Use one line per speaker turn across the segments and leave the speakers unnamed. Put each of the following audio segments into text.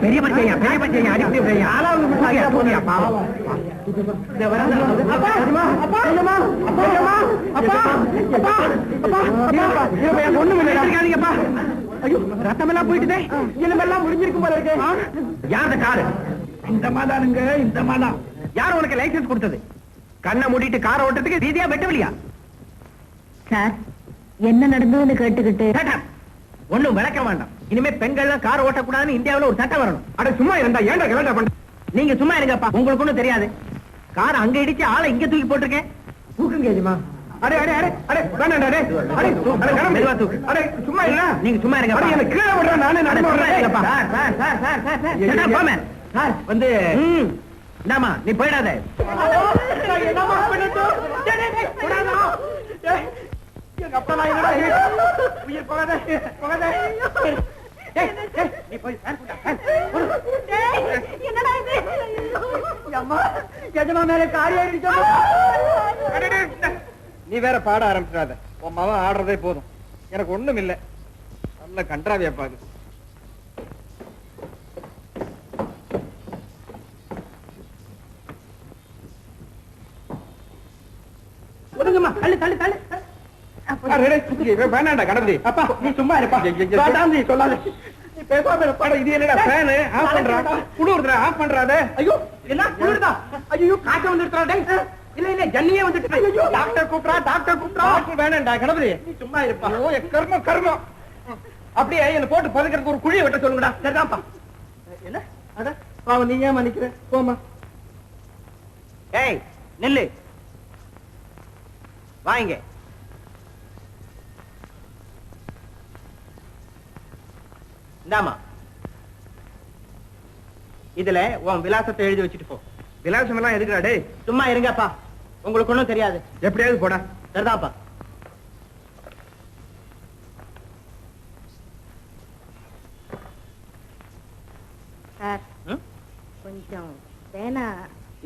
பெரிய பச்சையா அடிப்படி ரத்தமெல்லாம் போயிட்டுதே, எல்லாம் முடிஞ்சிருக்கும் போல இருக்கு. யாரு காரு? இந்த மாதானுங்க, இந்த மாதா. யார் உனக்கு லைசன்ஸ் கொடுத்தது? கண்ணை மூடிட்டு காரை ஓட்டுறதுக்கு ரீதியா வெட்டவில்லையா?
சார், என்ன நடந்ததுன்னு கேட்டுக்கிட்டு
ஒண்ணும் விளக்க வேண்டாம். இனிமே பெண்கள் கார் ஓட்டக்கூடாதுன்னு இந்தியாவில் ஒரு சட்டம் வரணும். அட சும்மா இருந்தா ஏன்டா கலண்டா பண்ற? நீங்க சும்மா இருங்கப்பா, உங்களுக்கு ஒண்ணும் தெரியாது. கார் அங்க இடிச்சு ஆளை இங்க தூக்கி போட்டிருக்கேன். தூக்குங்க எஜமா. அடே அடே அடே அடே வேண்டாம் அடே அடே மெதுவா தூக்கு. அடே சும்மா இல்ல, நீங்க சும்மா இருங்க. எனக்கு கீழே விடுறேன், நானே நடந்து வரேன். Sir sir sir sir sir போமே சார் வந்து என்னமா நீ போயிடாத. என்னமா பண்ணட்டும்? எங்க அப்பா நான் என்னடா உயிர் போகாத போகாத. நீ போய்
என்னடா இது?
அம்மா எஜமா மேல காரியம்.
நீ வேற பாட ஆரம்பிச்சிடாத. உன் மகன் ஆடுறதே போதும், எனக்கு ஒண்ணும் இல்ல. நல்ல கன்றாவியா பாது.
ஒதுங்கம்மா, தள்ளு தள்ளு தள்ளு.
வேணாண்டா கணபதி.
அப்பா நீ சும்மா இருப்பா. சொல்லாத, நீ பேசாம படம். இது என்னடா ஃபேனு ஆஃப் பண்றா, குளிர்றா ஆஃப் பண்றாதே. ஐயோ என்ன குளிர்தா? ஐயோ காய்ச்சல் வந்துடுறா. டேய் இல்ல இல்ல ஜன்னியே வந்துட்டு. ஐயோ டாக்டர் கூப்பிடுறா, டாக்டர் கூப்பிடுறா.
வேணாண்டா கணபதி,
நீ சும்மா இருப்பா.
ஓ கர்மம் கர்மம்.
அப்படியே என்ன போட்டு பதுக்கிறதுக்கு ஒரு குழியை வெட்ட சொல்லுங்கடா. சரிதான்ப்பா. என்ன அட பாவம், நீ ஏன் மன்னிக்கிற? போமா. ஏய் நெல்லு வாங்க. இந்தாமா, இதுல உன் விலாசத்தை எழுதி வச்சுட்டு போ.
விலாசம் எல்லாம் எதுக்குடா? டேய்
சும்மா இருங்கப்பா, உங்களுக்கு ஒண்ணும் தெரியாது.
எப்படியாவது போடா.
சரிதான்ப்பா.
சார், கொஞ்சம் வேணா.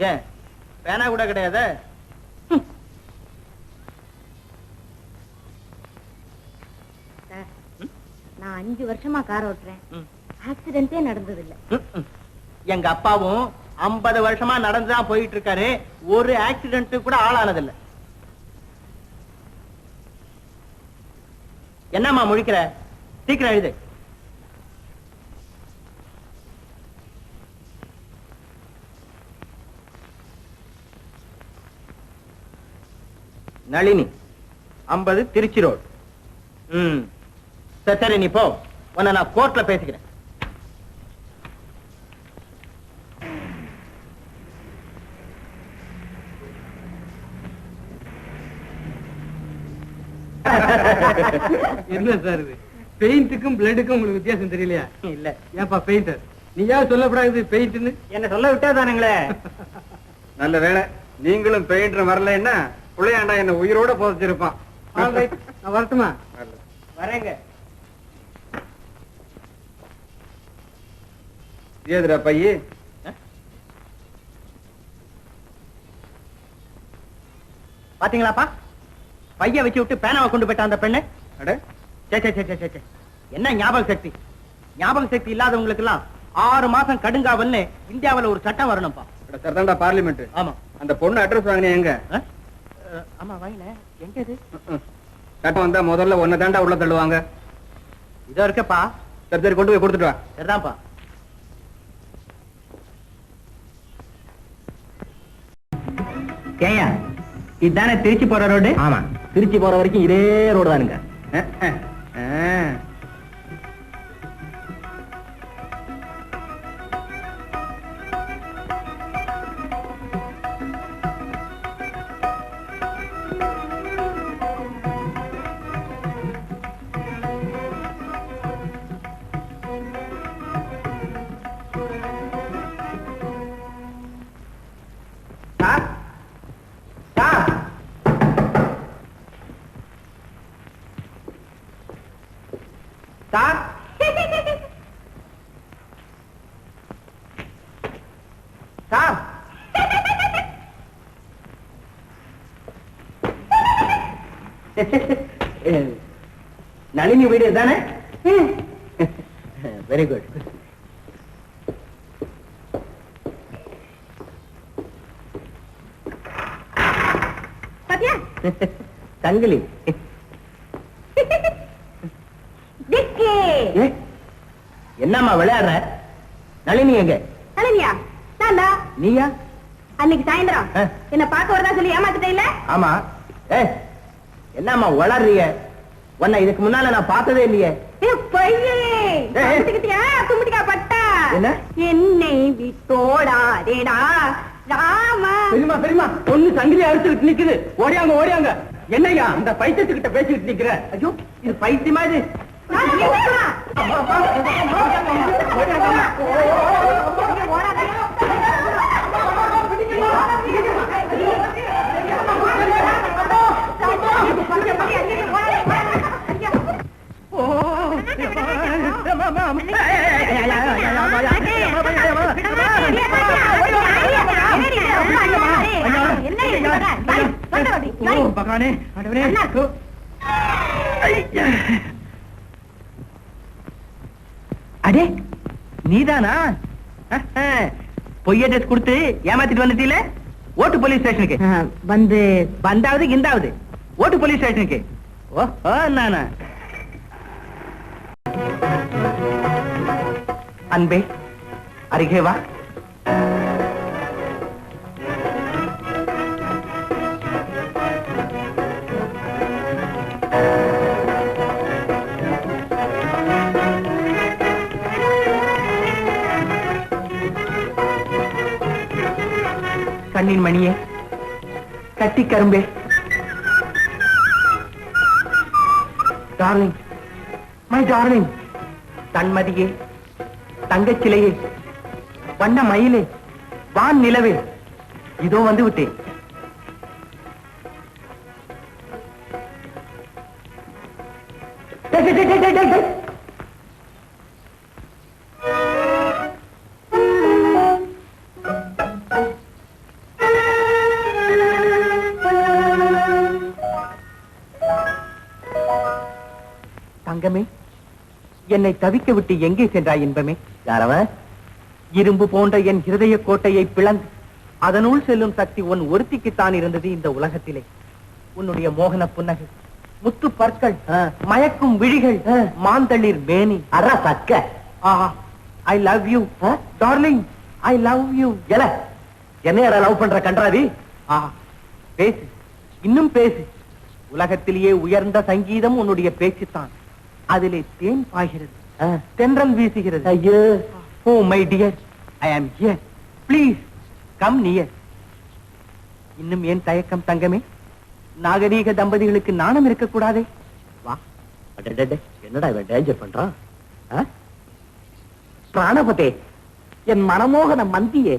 ஏன் பேனா கூட கிடையாது?
சார், நான் 5 வருஷமா கார் ஓட்டுறேன், ஆக்சிடென்ட்டே நடந்ததில்லை.
எங்க அப்பாவும் 50 வருஷமா நடந்துதான் போயிட்டு இருக்காரு, ஒரு ஆக்சிடென்ட் கூட ஆளானதில்லை. என்னம்மா முழிக்கிற? சீக்கிரம் எழுது. நளினி 50 திருச்சி ரோடு. சரி நீ போ, உன்னை நான் கோர்ட்ல பேசிக்கிறேன்.
என்ன சார் இது? பெயிண்ட்டுக்கும் பிளட்டுக்கும் உங்களுக்கு வித்தியாசம் தெரியலையா?
இல்ல
ஏன்பா பெயிண்டர், நீயா சொல்லப்படாது பெயிண்ட்னு?
என்ன சொல்ல விட்டா தானுங்களே.
நல்ல வேலை நீங்களும் பெயிண்டர் வரல. என்ன புள்ளையாண்டா என்ன உயிரோட போதிச்சிருப்பான். நான் வரட்டுமா?
வரேங்க.
ஏதுடா பையே?
பாத்தீங்களாப்பா, பைய வச்சு விட்டு பேனாவை கொண்டு போயிட்டா அந்த பெண்ணு.
அட
என்ன ஞாபக சக்தி? ஞாபக சக்தி இல்லாதவங்களுக்கு எல்லாம் 6 மாசம் கடுங்காவல்னு இந்தியாவில் ஒரு சட்டம் வரணும்ப்பா.
சரிதான்டா பார்லிமெண்ட்.
ஆமா.
அந்த பொண்ணு அட்ரஸ் வாங்கினே எங்க?
ஆமா வாங்கின. எங்க இது?
சட்டம் வந்தா முதல்ல ஒன்ன தாண்டா உள்ள தள்ளுவாங்க.
இதோ இருக்கப்பா.
சரி சரி கொண்டு போய் கொடுத்துட்டு வா.
சரிதான்ப்பா. ஏயா இதுதானே திருச்சி போற ரோடு? ஆமா, திருச்சி போற வரைக்கும் இதே ரோடு தானுங்க. நளினி வீடு தானே? Very good.
பாத்தியா?
சங்கிலி.
டிக்கி.
என்னம்மா விளையாடுற? நளினி எங்க?
நளினியா? நான்தா.
நீயா?
அன்னைக்கு சாயந்தரம் என்ன பார்க்க வரதா சொல்லி ஏமாத்திட்டே இல்ல?
ஆமா. என்னம்மா வளர்றீங்க? உன்னை இதுக்கு முன்னால நான் பார்த்ததே இல்லையே.
என்னை விட்டோடாதேடா ராமா.
பெரியமா பெரியமா பொண்ணு சங்கிலி அறுத்துக்கிட்டு நிக்குது. ஓடியாங்க ஓடியாங்க. என்னையா அந்த பைத்தியத்துக்கிட்ட பேசிக்கிட்டு நிக்கிற? ஐயோ இது பைத்தியமா இது? அடே நீதானா? பொய் அட்ரஸ் கொடுத்து ஏமாத்திட்டு வந்துட்டீல? ஓட்டு போலீஸ் ஸ்டேஷனுக்கு
வந்து
வந்தாவது இந்தாவது ஓட்டு போலீஸ் ஸ்டேஷனுக்கு. ஓ நானா? அன்பே அருகே வா. கண்ணின் மணியே, கட்டி கரும்பே, டார்லிங், மை டார்லிங், தன்மதியே, தங்கச்சிலையே, வண்ண மயிலே, வான் நிலவே, இதோ வந்து விட்டேன். தங்கமே, என்னை தவிக்க விட்டு எங்கே சென்றாய் இன்பமே? யாரவன்? இரும்பு போன்ற என் ஹிருதய கோட்டையை பிளந்து அதனுள் செல்லும் சக்தி உன் ஒருத்திக்குத்தான் இருந்தது இந்த உலகத்திலே. உன்னுடைய மோகன புன்னகை, முத்து பற்கள், மயக்கும் விழிகள், மாந்தளிர் மேனி, அற சக்க. I love you darling, I love you. என்ன லவ் பண்ற கன்றாதி? பேசு, இன்னும் பேசு. உலகத்திலேயே உயர்ந்த சங்கீதம் உன்னுடைய பேச்சுத்தான். அதிலே தேன் பாய்கிறது, தென்றல் வீசுகிறது. ஐயோ, ஓ மை டியர், ஐ ஆம் ஹியர், ப்ளீஸ் கம் நியர். இன்னும் ஏன் தயக்கம் தங்கமே? நாகரீக தம்பதிகளுக்கு நாணம் இருக்கக்கூடாதே? வா. என்னடா இவன் டேஞ்சர் பண்றான்? பிராணபதே, என் மனமோகன மந்தியே,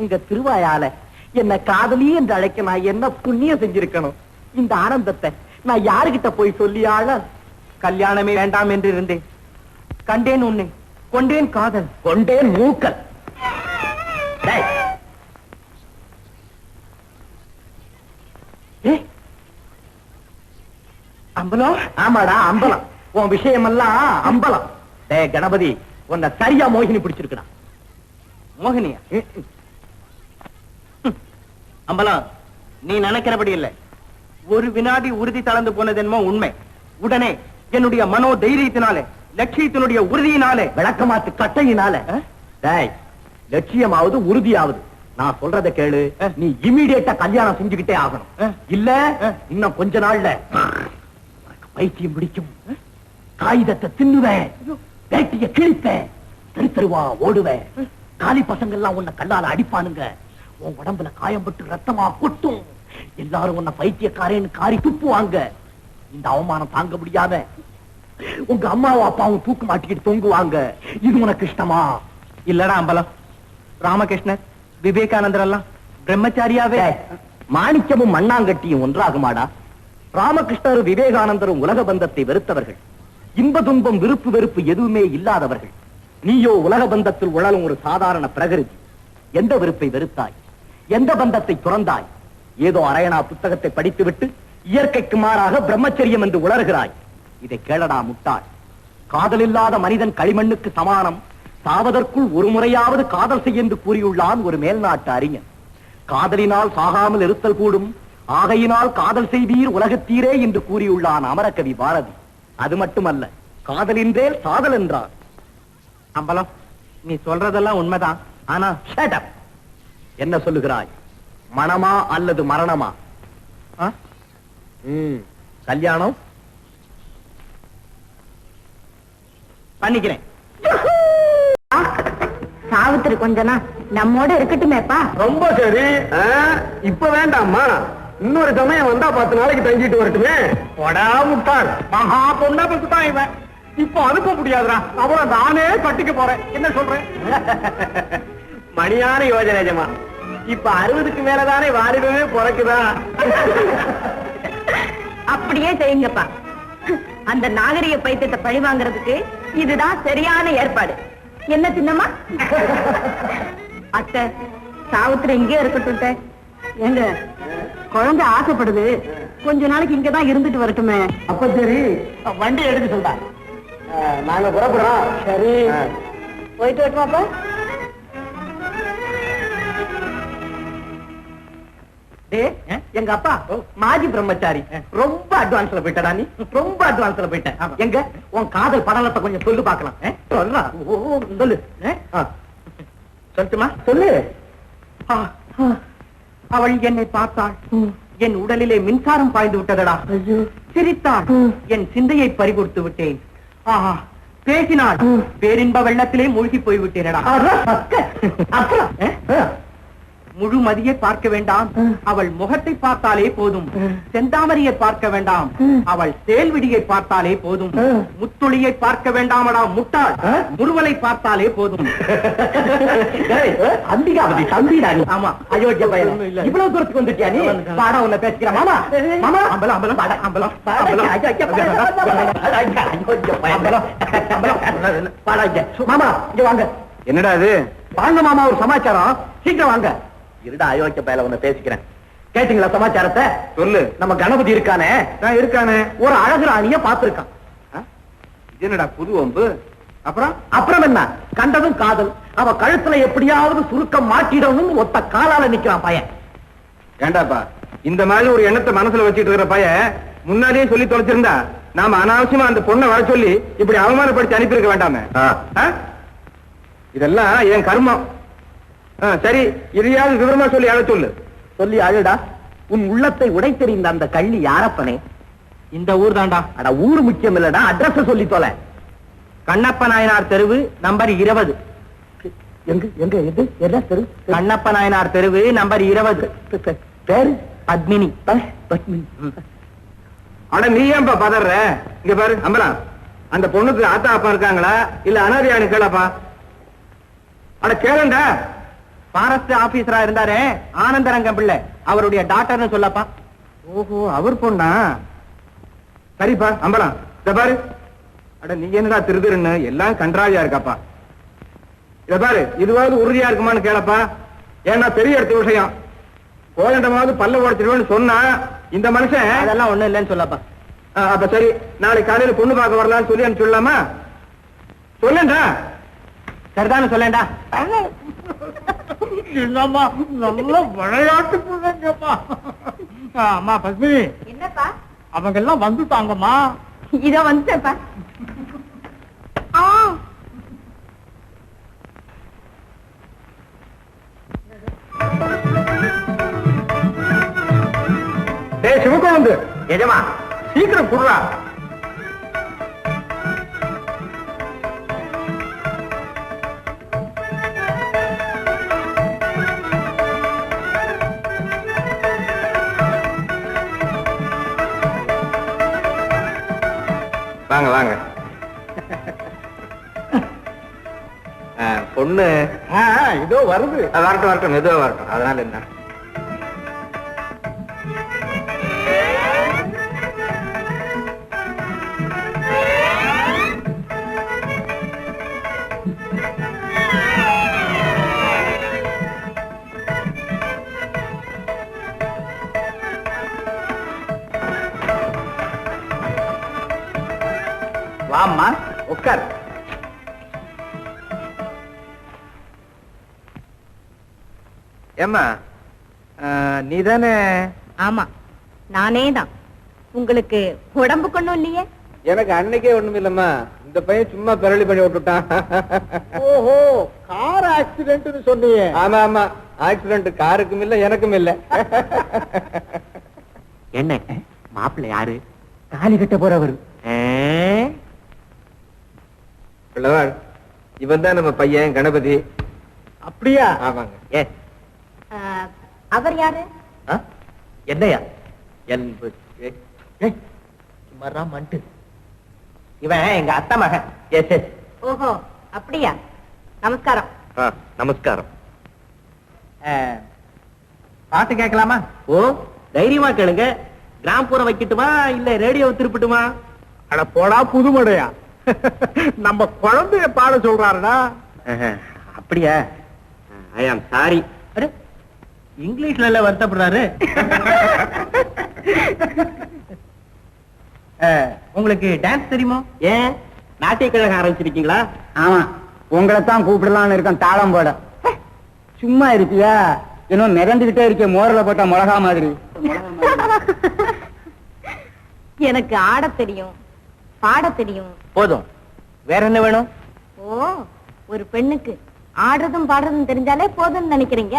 உங்க திருவாயால என்ன காதலி என்று அழைக்க நான் என்ன புண்ணியம் செஞ்சிருக்கணும்? இந்த ஆனந்தத்தை நான் யாருகிட்ட போய் சொல்லியாள? கல்யாணமே வேண்டாம் என்று இருந்தேன். கண்டேன் உன்னை, கொண்டேன் காதல், கொண்டேன் மூக்கல். அம்பலம்? ஆமாடா அம்பலம். உன் விஷயம் எல்லாம் அம்பலம். டே கணபதி, உன்னை சரியா மோகினி பிடிச்சிருக்கா. மோகினியா? அம்பலம், நீ நினைக்கிறபடி இல்லை. ஒரு வினாடி உறுதி தளர்ந்து போனது என்னமோ உண்மை. உடனே என்னுடைய மனோ தைரியத்தினாலே, லட்சியத்தினுடைய உறுதியினாலே, விளக்கமாத்து கட்டையினால, லட்சியமாவது உறுதியாவது, நான் சொல்றதை கேளு. நீ இமீடியட்டா கல்யாணம் செஞ்சுக்கிட்டே ஆகணும். இல்ல இன்னும் கொஞ்ச நாள்ல பைத்தியம் பிடிக்கும். காகிதத்தை தின்னுவேன், வேட்டிய கிழிப்பேன், தெரு தெருவா ஓடுவேன். காலி பசங்க எல்லாம் உன்னை கல்லால அடிப்பானுங்க. உன் உடம்புல காயம்பட்டு ரத்தமா கொட்டும். எல்லாரும் உன்னை பைத்தியக்காரன்னு காரி துப்புவாங்க. இந்த அவமானம் தாங்க முடியாத உங்க அம்மாவும் அப்பாவும் தூக்கு மாட்டிக்கிட்டு தொங்குவாங்க. இது உனக்கு இஷ்டமா? இல்லடா அம்பலம், ராமகிருஷ்ணர், விவேகானந்தர் எல்லாம் பிரம்மச்சாரியாவே. மாணிக்கமும் மண்ணாங்கட்டியும் ஒன்றாகுமாடா? ராமகிருஷ்ணரும் விவேகானந்தரும் உலக பந்தத்தை வெறுத்தவர்கள். இன்ப துன்பம், விருப்பு வெறுப்பு எதுவுமே இல்லாதவர்கள். நீயோ உலக பந்தத்தில் உழலும் ஒரு சாதாரண பிரகிருதி. எந்த வெறுப்பை வெறுத்தாய்? எந்த பந்தத்தை துறந்தாய்? ஏதோ அரையணா புத்தகத்தை படித்துவிட்டு இயற்கைக்கு மாறாக பிரம்மச்சரியம் என்று உளறுகிறாய். இதை கேளடா முட்டாள். காதல் இல்லாத மனிதன் களிமண்ணுக்கு சமானம், சாவதற்குள் ஒரு முறையாவது காதல் செய்ய என்று கூறியுள்ளான் ஒரு மேல்நாட்டு அறிஞன். காதலினால் சாகாமல் இருத்தல் கூடும், ஆகையினால் காதல் செய்வீர் உலகத்தீரே என்று கூறியுள்ளான் அமரகவி பாரதி. அது மட்டுமல்ல, காதலின்றே சாதல் என்றார். அம்பலம், நீ சொல்றதெல்லாம் உண்மைதான். ஆனா shut up. என்ன சொல்லுகிறாய்? மனமா அல்லது மரணமா? கல்யாணம் பண்ணிக்கிறேன்.
சாவித்திரி கொஞ்சனா நம்மோட இருக்கட்டுமேப்பா.
ரொம்ப சரி. இப்ப வேண்டாம்மா, இன்னொரு சமயம் வந்தா 10 நாளைக்கு தங்கிட்டு வரட்டுமே. போடா முட்டாள், மகா பொண்ணா பத்துதான் இவன். இப்ப அனுப்ப முடியாதுடா, அவளை நானே கட்டிக்க போறேன். என்ன சொல்றேன்? மணியான யோஜனை. இப்ப 60க்கு மேலதானே வாலிபமே பிறக்குதா?
அப்படியே செய்யுங்கப்பா. அந்த நாகரிக பைத்தியத்தை பழி வாங்குறதுக்கு இதுதான் சரியான ஏற்பாடு. என்ன சின்னம்மா? அத்தை, சாவித்திரி இங்கே இருக்கட்டும். எங்க குழந்தை ஆசைப்படுது, கொஞ்ச நாளைக்கு இங்கதான் இருந்துட்டு வரட்டுமே.
அப்ப சரி, வண்டி எடுக்க சொல்றா. நாங்க புறப்படுறோம். சரி,
போயிட்டு வரட்டுமாப்பா?
எங்க அப்பா மாஜி பிரம்மச்சாரி, ரொம்ப அட்வான்ஸ்ல போயிட்டா. நீ ரொம்ப அட்வான்ஸ்ல போயிட்ட. எங்க உன் காதல் படலத்தை கொஞ்சம் சொல்லு பாக்கலாம். சொல்லு. சொல்லட்டுமா? சொல்லு. அவள் என்னை பார்த்தாள், என் உடலிலே மின்சாரம் பாய்ந்து விட்டதடா. சிரித்தாள், என் சிந்தையை பறிகொடுத்து விட்டேன். ஆஹா, பேசினாள், பேரின்ப வெள்ளத்திலே மூழ்கி போய் விட்டேனடா. அப்புறம் முழு மதியை பார்க்க வேண்டாம், அவள் முகத்தை பார்த்தாலே போதும். செந்தாமரையை பார்க்க வேண்டாம், அவள் சேல்விடியை பார்த்தாலே போதும். முத்துளியை பார்க்க வேண்டாமடா முட்டாள், முருவலை பார்த்தாலே போதும். அம்பிகாவதி தம்பிடாடி. ஆமா, அயோக்கிய பையன். இவ்வளவு தூரத்துக்கு வந்துட்டியா நீ? பாடா உன்னை பேசிக்கிற. மாமா மாமா, அம்பலம் அம்பலம் பாட அம்பலம் மாமா, இங்க வாங்க.
என்னடா இது?
வாங்க மாமா, ஒரு சமாச்சாரம். சீக்கிரம் வாங்க. இருடா, அயோக்கிய பையல உன்னை பேசிக்கிறேன். கேட்டீங்களா சமாச்சாரத்தை?
சொல்லு.
நம்ம கணபதி இருக்கானே,
இருக்கானே,
ஒரு அழகு ராணிய பாத்துருக்கான்.
இது என்னடா புது வம்பு?
அப்புறம் என்ன, கண்டதும் காதல். அவ கழுத்துல எப்படியாவது சுருக்கம் மாட்டிடணும் ஒத்த காலால நிக்கிறான் பையன்.
ஏண்டாப்பா, இந்த மாதிரி ஒரு எண்ணத்தை மனசுல வச்சுட்டு இருக்கிற பையன் முன்னாடியே சொல்லி தொலைச்சிருந்தா நாம அனாவசியமா அந்த பொண்ணை வர சொல்லி இப்படி அவமானப்படுத்தி அனுப்பியிருக்க வேண்டாமே. இதெல்லாம் என் கர்மம். சரி, இதையாவது விவரமா சொல்லி அழ சொல்லு.
சொல்லி அழுடா. உன் உள்ளத்தை உடைத்தெறிந்த அந்த கள்ளி யாரப்பனே? இந்த ஊர் தாண்டா. அட, ஊரு முக்கியம் இல்லடா, அட்ரஸ் சொல்லி தொலை. கண்ணப்ப நாயனார் தெருவு, நம்பர் 20. எங்க எங்க எது என்ன தெரு? கண்ணப்ப நாயனார் தெருவு, நம்பர் 20. பேரு பத்மினி. பத்மினி.
அட, நீ ஏன்பா பதற? இங்க பாரு அம்பலா, அந்த பொண்ணுக்கு ஆத்தா அப்பா இருக்காங்களா இல்ல அனாதையானு கேளப்பா. அட கேளுண்டா.
ஃபாரஸ்ட் ஆபீசரா இருந்தாரே ஆனந்தரங்கம் பிள்ளை, அவருடைய டாக்டர்னு சொல்லப்பா.
ஓஹோ, அவர் பொண்ணா? சரிப்பா அம்பலா, இத பாரு. அட, நீ என்னடா திருதுருன்னு எல்லாம் கன்றாவியா இருக்காப்பா. இத பாரு, இதுவாவது உறுதியா இருக்குமான்னு கேளப்பா. ஏன்னா பெரிய இடத்து விஷயம். கோலண்டமாவது பல்ல உடைச்சிருவேன்னு சொன்னா இந்த மனுஷன்
அதெல்லாம் ஒண்ணும் இல்லைன்னு சொல்லப்பா.
அப்ப சரி, நாளைக்கு காலையில பொண்ணு பார்க்க வரலாம்னு சொல்லி சொல்லலாமா? சொல்லுண்டா.
சரிதானு சொல்லேண்டா.
என்னம்மா நல்ல விளையாட்டு பிள்ளைங்கம்மா. அம்மா பத்மினி,
என்னப்பா?
அவங்க எல்லாம் வந்துட்டாங்கம்மா.
இதோ வந்துட்டேப்பா.
சிவக்குழந்து எஜமா, சீக்கிரம் குடுறா. வாங்க வாங்க. பொண்ணு
இதோ வருது.
வரட்டும் வரட்டும், மெதுவா வரட்டும். அதனால என்ன?
வாம்மா,
உட்கார். ஏம்மா நீதானே?
ஆமா, நானே தான். உங்களுக்கு உடம்பு கொண்ணும் இல்லையே?
எனக்கு அன்னைக்கே ஒண்ணும் இல்லம்மா. இந்த பையன் சும்மா பிறலி பண்ணி விட்டுட்டான்.
ஓஹோ, கார் ஆக்சிடென்ட்னு சொன்னீங்க.
ஆமா ஆமா, ஆக்சிடென்ட் காருக்கும் இல்ல எனக்கும் இல்ல.
என்ன மாப்பிள்ளை யாரு?
தாலி கட்ட போறவர்.
பிள்ளவாள், இவன் தான் நம்ம பையன் கணபதி.
அப்படியா?
ஆமாங்க.
எஸ்.
அவர் யாரு?
என்னையா? மண்டு. இவன் எங்க அத்தை மகன். Yes yes.
ஓஹோ, அப்படியா? நமஸ்காரம்.
நமஸ்காரம்.
பாட்டு கேட்கலாமா? ஓ, தைரியமா கேளுங்க. கிராம்பூரம் வைக்கட்டுமா இல்ல ரேடியோ திருப்பட்டுமா?
அட போடா புதுமடையா, நம்ம குழந்தைய பாட சொல்றாருடா.
அப்படியா? ஐ ஆம் சாரி. இங்கிலீஷ்ல எல்லாம் வருத்தப்படுறாரு. உங்களுக்கு டான்ஸ் தெரியுமா? ஏன் நாட்டிய கழகம் ஆரம்பிச்சிருக்கீங்களா?
ஆமா, உங்களை தான் கூப்பிடலாம்னு இருக்கேன் தாளம் போட. சும்மா இருப்பியா? இன்னும் மிதந்துகிட்டே இருக்க மோரில் போட்ட மிளகா மாதிரி.
எனக்கு ஆட தெரியும், பாட தெரியும்.
போதும், வேற என்ன வேணும்?
ஓ, ஒரு பெண்ணுக்கு ஆடுறதும் பாடுறதும் தெரிஞ்சாலே போதும்னு நினைக்கிறீங்க.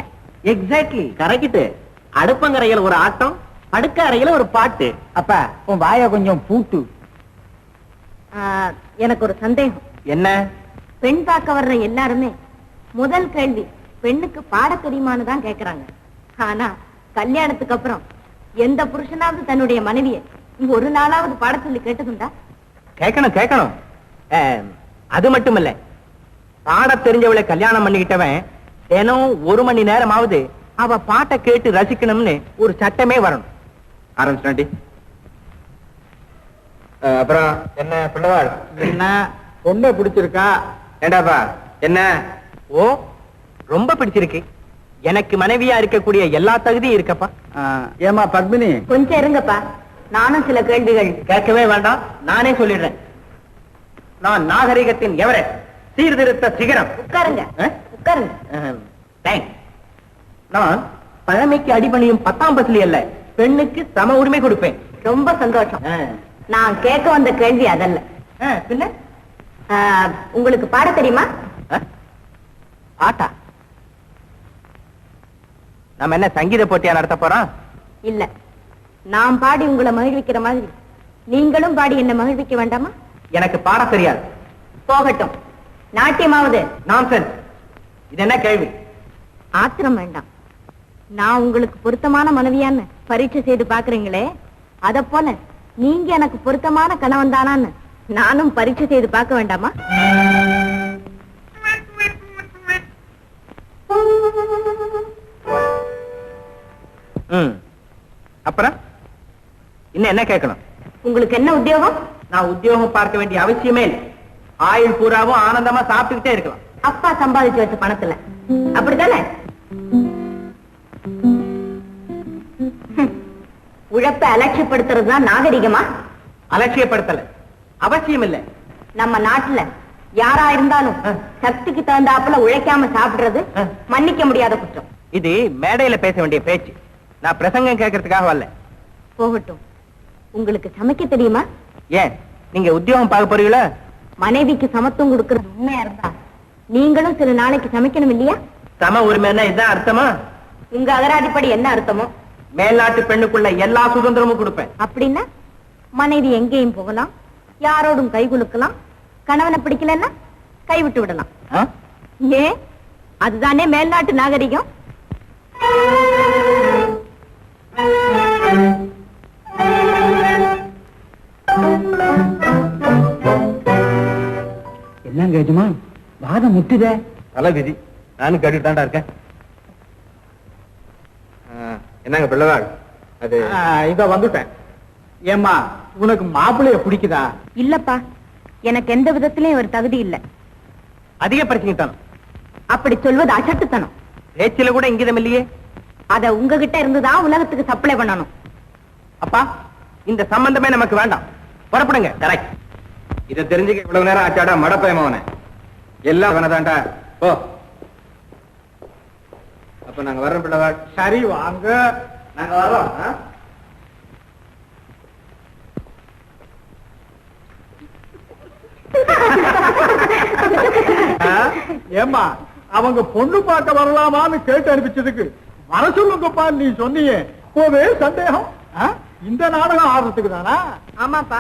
Exactly correct. அடுப்பங்கரையில ஒரு ஆட்டம், அடுக்க அறையில ஒரு பாட்டு.
அப்ப உன் வாய கொஞ்சம் பூட்டு.
எனக்கு ஒரு சந்தேகம்.
என்ன?
பெண் பார்க்க வர்ற எல்லாருமே முதல் கேள்வி பெண்ணுக்கு பாட தெரியுமான்னு தான் கேக்குறாங்க. ஆனா கல்யாணத்துக்கு அப்புறம் எந்த புருஷனாவது தன்னுடைய மனைவியை ஒரு நாளாவது பாட சொல்லி கேட்டதுண்டா?
கேட்கணும் கேட்கணும். அது மட்டுமல்ல, பாட தெரிஞ்சவளை கல்யாணம் பண்ணிக்கிட்டவன் தினம் 1 மணி நேரமாவது அவ பாட்டை கேட்டு ரசிக்கணும்னு ஒரு சட்டமே வரணும்.
ஆரம்பிச்சாண்டி. அப்புறம் என்ன பிள்ளவாள்?
என்ன பொண்ணை பிடிச்சிருக்கா?
ஏண்டாப்பா என்ன?
ஓ, ரொம்ப பிடிச்சிருக்கு. எனக்கு மனைவியா இருக்கக்கூடிய எல்லா தகுதியும் இருக்கப்பா.
ஏமா பத்மினி,
கொஞ்சம் இருங்கப்பா, நானும் சில கேள்விகள்.
கேட்கவே வேண்டாம், நானே சொல்லிடுறேன். நான் நாகரிகத்தின் எவரெஸ்ட், சீர்திருத்த சிகரம்.
உட்காருங்க, உட்காருங்க.
தேங்க்ஸ். நான் பழமைக்கு அடிபணியும் 10ஆம் பஸ்லி அல்ல, பெண்ணுக்கு சம உரிமை கொடுப்பேன்.
ரொம்ப சந்தோஷம். நான் கேட்க வந்த கேள்வி அதல்ல.
பின்ன
உங்களுக்கு பாட தெரியுமா?
ஆட்டா? நம்ம என்ன சங்கீத போட்டியா நடத்த போறோம்?
இல்ல, நான் பாடி உங்களை மகிழ்விக்கிற மாதிரி நீங்களும் பாடி என்ன மகிழ்விக்க வேண்டாமா?
எனக்கு பாட தெரியாது.
போகட்டும், நாட்டியமாவது.
நான்சென்ஸ். இது என்ன கேள்வி?
ஆத்திரம் வேண்டாம். நான் உங்களுக்கு பொருத்தமான மனைவியான்னு பரீட்சை செய்து பாக்குறீங்களே, அத போல நீங்க எனக்கு பொருத்தமான கணவன் தானான்னு நானும் பரீட்சை செய்து பார்க்க வேண்டாமா?
அப்புறம் இன்னும் என்ன கேட்கணும்?
உங்களுக்கு என்ன உத்தியோகம்?
நான் உத்தியோகம் பார்க்க வேண்டிய அவசியமே இல்லை. ஆயுள் பூராவும் ஆனந்தமா சாப்பிட்டுக்கிட்டே இருக்கலாம்.
அப்பா சம்பாதிச்சு வச்ச பணத்துல. அப்படித்தானே? உழைப்பை அலட்சியப்படுத்துறதுதான் நாகரிகமா?
அலட்சியப்படுத்தல, அவசியம் இல்லை.
நம்ம நாட்டுல யாரா இருந்தாலும் சக்திக்கு தகுந்தாப்புல உழைக்காம சாப்பிடுறது மன்னிக்க முடியாத குற்றம்.
இது மேடையில பேச வேண்டிய பேச்சு. நான் பிரசங்கம் கேட்கறதுக்காக வரல.
போகட்டும், உங்களுக்கு சமைக்க தெரியுமா?
ஏன், நீங்க உத்தியோகம் பார்க்க போறீங்களா?
மனைவிக்கு சமத்துவம் கொடுக்கறது உண்மையா இருந்தா நீங்களும் சில நாளைக்கு சமைக்கணும் இல்லையா?
சம உரிமைன்னா இதுதான் அர்த்தமா?
உங்க அகராதிப்படி என்ன அர்த்தமோ?
மேல்நாட்டு பெண்ணுக்குள்ள எல்லா சுதந்திரமும் கொடுப்பேன்.
அப்படின்னா மனைவி எங்கேயும் போகலாம், யாரோடும் கை குலுக்கலாம், கணவனை பிடிக்கலன்னா கைவிட்டு விடலாம். ஏன், அதுதானே மேல்நாட்டு நாகரிகம்.
என்னங்க எஜமா, வாதம் முட்டுதே.
தலை விதி, நானும் கேட்டுட்டு தாண்டா இருக்கேன். என்னங்க பிள்ளைவாள்? அது
இத வந்துட்டேன். ஏம்மா, உனக்கு மாப்பிள்ளைய பிடிக்குதா?
இல்லப்பா, எனக்கு எந்த விதத்திலயும் ஒரு தகுதி இல்ல.
அதிக பிரச்சனை.
அப்படி சொல்வது அசட்டுத்தனம்.
பேச்சில கூட இங்கிதம் இல்லையே.
அத உங்ககிட்ட இருந்துதான் உலகத்துக்கு சப்ளை பண்ணணும்.
அப்பா, இந்த சம்பந்தமே நமக்கு வேண்டாம். புறப்படுங்க. கரெக்ட்.
இதை தெரிஞ்சுக்க இவ்வளவு நேரம் ஆச்சாடா மடப்பயமாவன எல்லாம் அவனதான்டா ஓ அப்ப நாங்க வர்றோம் பிள்ளை.
சரி வாங்க.
நாங்க வர்றோம்.
ஏம்மா அவங்க பொண்ணு பார்க்க வரலாமான்னு கேட்டு அனுப்பிச்சதுக்கு வர சொல்லுங்கப்பா நீ சொன்னியே. போவே சந்தேகம். இந்த நாடகம் ஆடுறதுக்கு தானா?
ஆமாப்பா.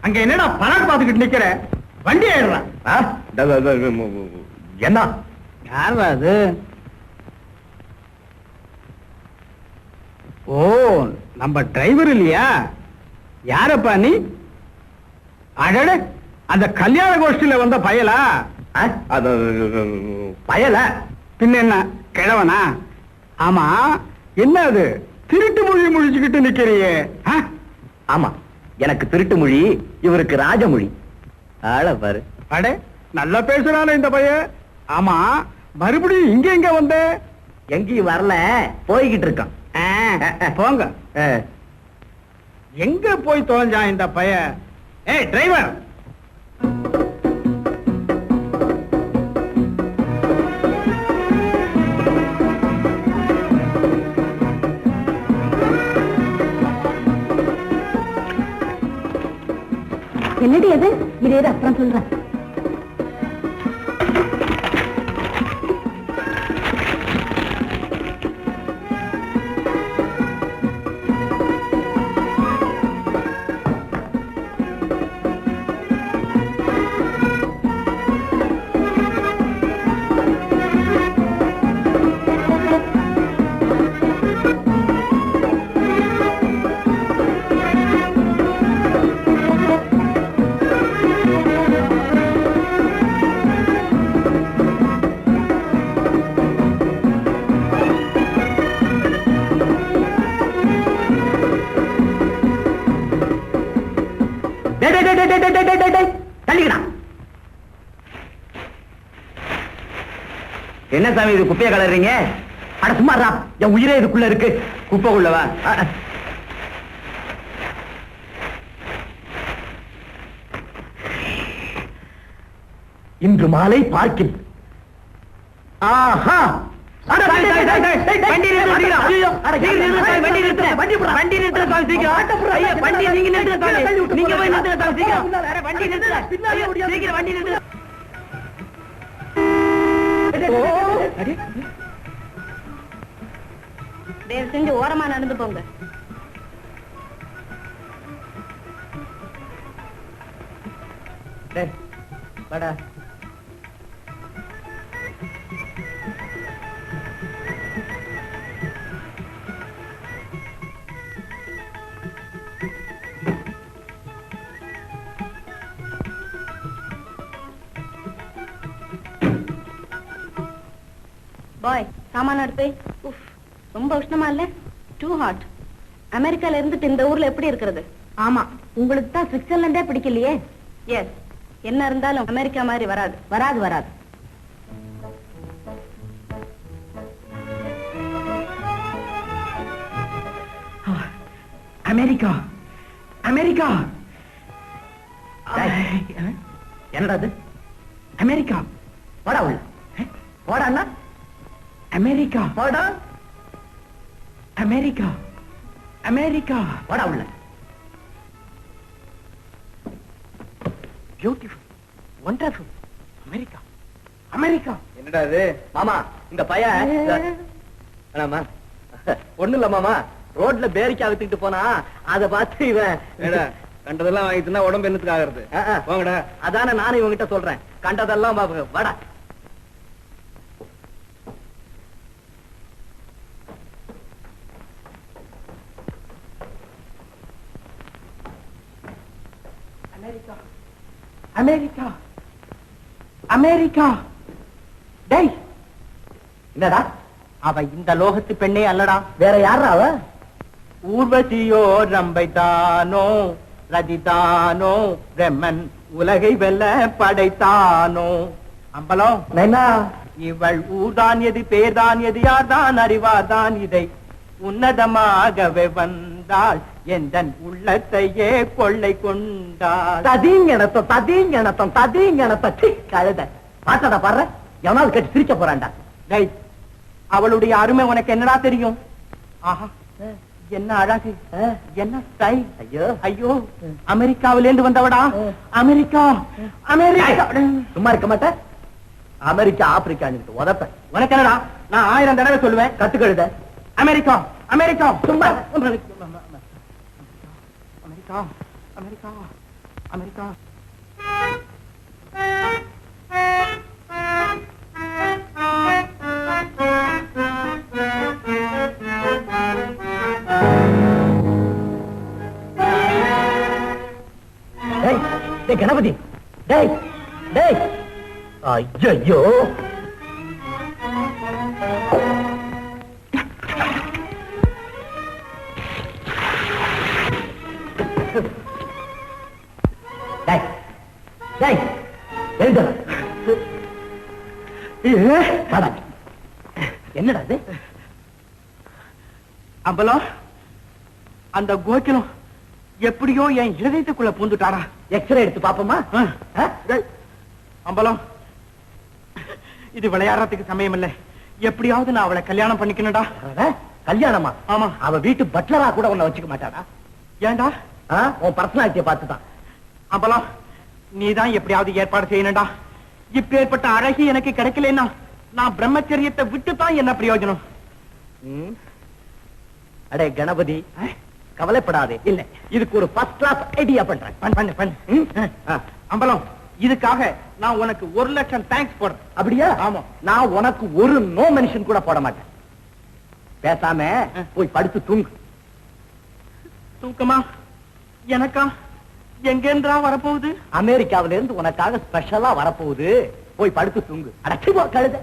அங்க என்னடா பணம் பார்த்துக்கிட்டு நிக்கிற? வண்டி ஆயிடுறான்.
என்ன
யாரா அது? ஓ நம்ம டிரைவர் இல்லையா? யாரப்பா நீ? அடட அந்த கல்யாண கோஷ்டியில வந்த பயலா?
பயல
பின்ன என்ன கிழவனா? ஆமா என்ன அது திருட்டு மொழி முழிச்சுக்கிட்டு நிக்கிறியே?
ஆமா எனக்கு திருட்டு மொழி, இவருக்கு ராஜமொழி. ஆள பாரு.
அடே நல்லா பேசுறானே இந்த பையன். ஆமா மறுபடியும் இங்க எங்க வந்த?
எங்கேயும் வரல, போய்கிட்டு இருக்கான்.
போங்க. எங்க போய் தொலைஞ்சான் இந்த பையன்? ஏய் டிரைவர்,
என்னடி அது? இது அப்புறம் சொல்றேன்.
என்ன சாமி இது குப்பையை கலர்றீங்க? அட சும்மாடா, என் உயிரே இதுக்குள்ள இருக்கு. குப்பை உள்ளவா? இன்று மாலை பார்க்கில். ஆஹா
செஞ்சு ஓரமா நடந்து போங்க.
வாடா.
பாய் சாமான எடுத்து. ரொம்ப உஷ்ணமா இல்ல? Too hot. அமெரிக்கால இருந்துட்டு இந்த ஊர்ல எப்படி இருக்கிறது? ஆமா, உங்களுக்கு தான் சுவிட்சர்லாந்தே பிடிக்கலையே. எஸ், என்ன இருந்தாலும் அமெரிக்கா மாதிரி வராது. வராது வராது.
America America. என்னடா அது? அமெரிக்கா. போடா உள்ள. போடா அண்ணா. அமெரிக்கா. போடா. America America. போடா உள்ள. Beautiful, wonderful. America America. என்னடா இது? மாமா இந்த பையன் வேணாமா? ஒண்ணு இல்ல மாமா, ரோட்ல பேரிக்கா வித்துக்கிட்டு போனா அத பார்த்து இவன் கண்டதெல்லாம் வாங்கிட்டுனா உடம்பு என்னத்துக்கு ஆகுறது? போங்கடா. அதானே நானும் இவங்கிட்ட சொல்றேன், கண்டதெல்லாம் வாடா.
America America. டேய்
என்னடா
அவ இந்த லோகத்து பெண்ணே அல்லடா.
வேற யாரா அவ?
ஊர்வசியோ ரம்பைத்தானோ ரதிதானோ பிரம்மன் உலகை வெல்ல படைத்தானோ. அம்பலம்
என்ன
இவள் ஊர்தான் எது பேர்தான் எது யார்தான் அறிவார்தான் இதை உன்னதமாகவே வந்தாள் எந்தன் உள்ளத்தையே கொள்ளை கொண்டாள்.
ததீங்கணத்தம் கழுத பாத்தடா பாரு, எவனாவது கேட்டு சிரிக்க போறான்டா.
டேய் அவளுடைய அருமை உனக்கு என்னடா தெரியும்? ஆஹா என்ன அழகு, என்ன ஸ்டைல்.
ஐயோ
ஐயோ அமெரிக்காவிலேந்து வந்தவடா. America America.
சும்மா இருக்க மாட்டேன். அமெரிக்கா ஆப்பிரிக்கா உதப்ப.
உனக்கு என்னடா, நான் 1000 தடவை சொல்லுவேன்.
கத்துக்கழுத.
America America.
சும்மா
அமெரிக்கா அமெரிக்கா அமெரிக்கா.
கணபதி, டேய் டேய், ஐயோ டேய் டேய் எழுத. என்னடா இது?
அம்பலம் அந்த கோக்கிலம் எப்படியோ என் இதயத்துக்குள்ள பூந்துட்டாரா.
எக்ஸ்ரே எடுத்து பாப்போமா?
அம்பலம் இது விளையாடுறதுக்கு சமயம் இல்ல. எப்படியாவது நான் அவளை கல்யாணம் பண்ணிக்கணும்டா.
கல்யாணமா?
ஆமா.
அவ வீட்டு பட்லரா கூட உன்னை வச்சுக்க மாட்டாடா.
ஏண்டா?
உன் பர்சனாலிட்டியை பார்த்துதான்.
அம்பலம் நீதான் எப்படியாவது ஏற்பாடு செய்யணும்டா. இப்பேற்பட்ட அழகி எனக்கு கிடைக்கலன்னா நான் பிரம்மச்சரியத்தை விட்டுதான் என்ன பிரயோஜனம்?
அடே கணபதி, கவலைப்படாதே. இல்ல, இதுக்கு ஒரு ஃபர்ஸ்ட் கிளாஸ் ஐடியா பண்றேன்.
பண்ணு பண்ணு. அம்பலம் இதுக்காக நான் உனக்கு 1,00,000 தேங்க்ஸ் போடுறேன்.
அப்படியா?
ஆமா.
நான் உனக்கு ஒரு நோ மென்ஷன் கூட போட மாட்டேன். பேசாம போய் படுத்து தூங்கு.
தூக்கமா? எனக்கா? எங்கேன்றா வரப்போகுது?
அமெரிக்காவில இருந்து உனக்காக ஸ்பெஷலா வரப்போகுது. போய் படுத்து தூங்கு. அடச்சி போ கழுத.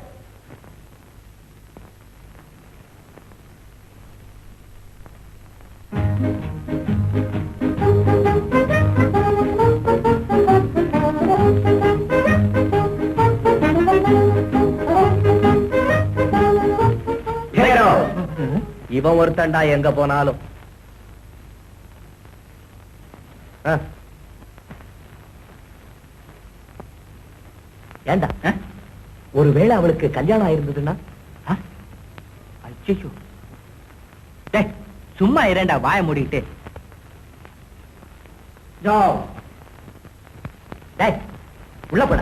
இவன் ஒருத்தண்டா எங்க போனாலும். ஏண்டா, ஒருவேளை அவளுக்கு கல்யாணம் ஆயிருந்ததுன்னா?
ஐயோ டேய் சும்மா இரண்டா வாய மூடிட்டு.
டேய் உள்ள போட.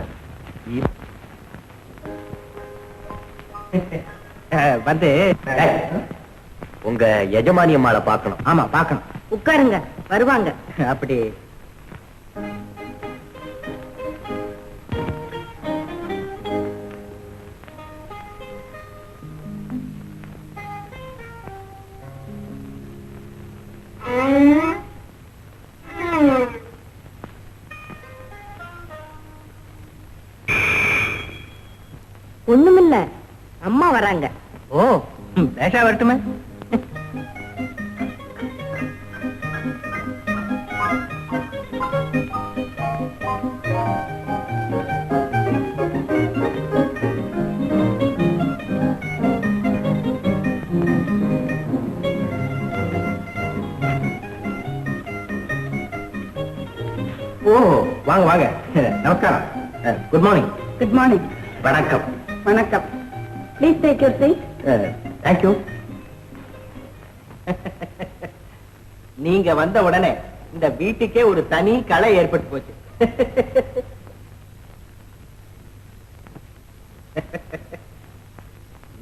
வந்து
உங்க எஜமானி அம்மாளை பார்க்கணும்.
ஆமா பார்க்கணும்.
உட்காருங்க, வருவாங்க.
அப்படி
ஒண்ணுமில்ல, அம்மா வராங்க.
ஓ பேஷா வரட்டுமே.
ஓ வாங்க வாங்க. நமஸ்காரம். Good morning.
Good morning.
வணக்கம்.
வணக்கம். Please take your seat.
Thank you.
நீங்க வந்த உடனே இந்த வீட்டுக்கே ஒரு தனி கலை ஏற்பட்டு போச்சு.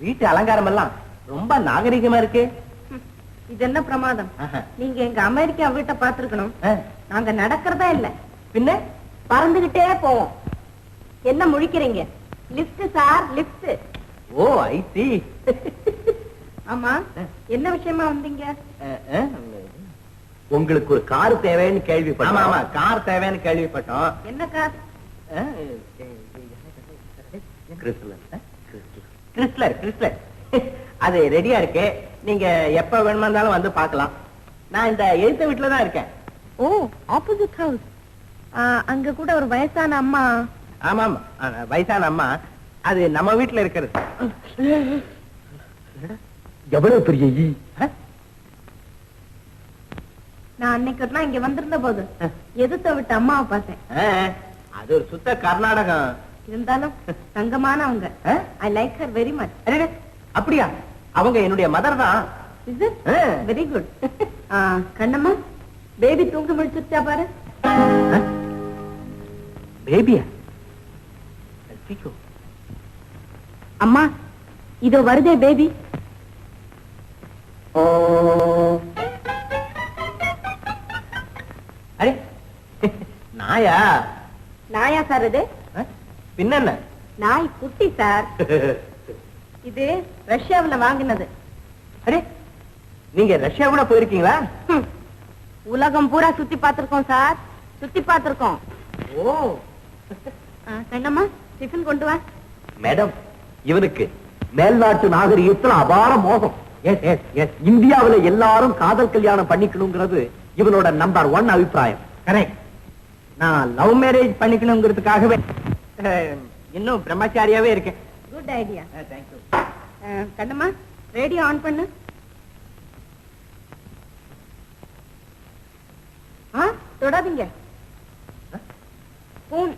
வீட்டு அலங்காரம் எல்லாம் ரொம்ப நாகரிகமா இருக்கு.
இது என்ன பிரமாதம்? நீங்க எங்க அமெரிக்கா வீட்டை பார்த்திருக்கணும். நாங்க நடக்கிறதா இல்ல,
பின்ன
பறந்துகிட்டே போவோம். என்ன முழிக்கிறீங்க? Lift sir, lift.
Oh I see.
ஆமா, என்ன விஷயமா வந்தீங்க?
உங்களுக்கு ஒரு கார் தேவைன்னு கேள்விப்பட்டோம்.
ஆமா ஆமா கார் தேவைன்னு கேள்விப்பட்டோம்.
என்ன கார்?
கிறிஸ்லர் அது ரெடியா இருக்கு. நீங்க எப்ப வேணுமா இருந்தாலும் வந்து பார்க்கலாம். நான் இந்த எழுத்த வீட்டுல தான் இருக்கேன்.
ஓ, ஆப்போசிட் ஹவுஸ். அங்க கூட ஒரு வயசான அம்மா.
ஆமா ஆமா, வயசான அம்மா. அது நம்ம வீட்டுல இருக்கிறது.
எவ்வளவு பெரிய
நான் அன்னைக்கு ஒரு நாள் இங்க வந்திருந்த போது எதிர்த்த விட்டு அம்மாவை பார்த்தேன்.
அது ஒரு சுத்த கர்நாடகம்.
இருந்தாலும் தங்கமானவங்க. I like her very much.
அப்படியா? அவங்க என்னுடைய மதர் தான்.
Is it? Very good. Kannamma, baby தூங்க முடிச்சிருச்சா பாரு.
பேபியா?
அம்மா, இதோ வருதே பேபி.
அரே, நாயா?
நாயா சார் இது?
பின்ன
நாய் குட்டி சார். இது ரஷ்யாவுல வாங்கினது.
அரே, நீங்க ரஷ்யாவுல போயிருக்கீங்களா?
உலகம் பூரா சுத்தி பார்த்திருக்கோம் சார், சுத்தி பார்த்திருக்கோம்.
ஓ,
கண்ணம்மா, டிஃபன் கொண்டு வா.
மேடம், இவனுக்கு மேல்நாட்டு நாகரிகத்துல அபார மோகம். இந்தியாவுல எல்லாரும் காதல் கல்யாணம் பண்ணிக்கணுங்கிறது இவனோட நம்பர் 1 அபிப்பிராயம். கரெக்ட். நான் லவ் மேரேஜ் பண்ணிக்கணுங்கிறதுக்காகவே இன்னும் பிரம்மச்சாரியாவே இருக்கேன்.
Good idea. Thank you. Kannamma, radio on பண்ணு. தொடாதீங்க. போன்.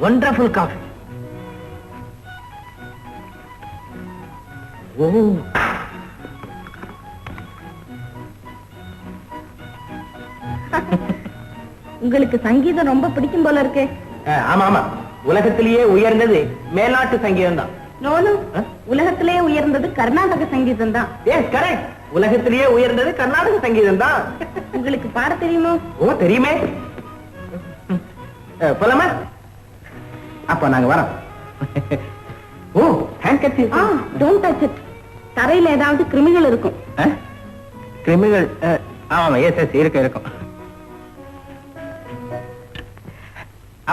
Wonderful coffee. Oh.
உங்களுக்கு சங்கீதம் ரொம்ப பிடிக்கும் போல இருக்கு.
ஆமா ஆமா, உலகத்திலேயே உயர்ந்தது மேல்நாட்டு சங்கீதம் தான்.
நோனு, உலகத்திலேயே உயர்ந்தது கர்நாடக சங்கீதம் தான்.
Yes, correct. உலகத்திலேயே உயர்ந்தது கர்நாடக சங்கீதம் தான்.
உங்களுக்கு பாட தெரியுமோ?
ஓ, தெரியுமே. போலாமா? அப்ப நாங்க வரோம். Oh, handkerchief.
Don't touch it. தரையில ஏதாவது கிருமிகள் இருக்கும்.
கிருமிகள்? ஆமா, எஸ் எஸ், இருக்கும்.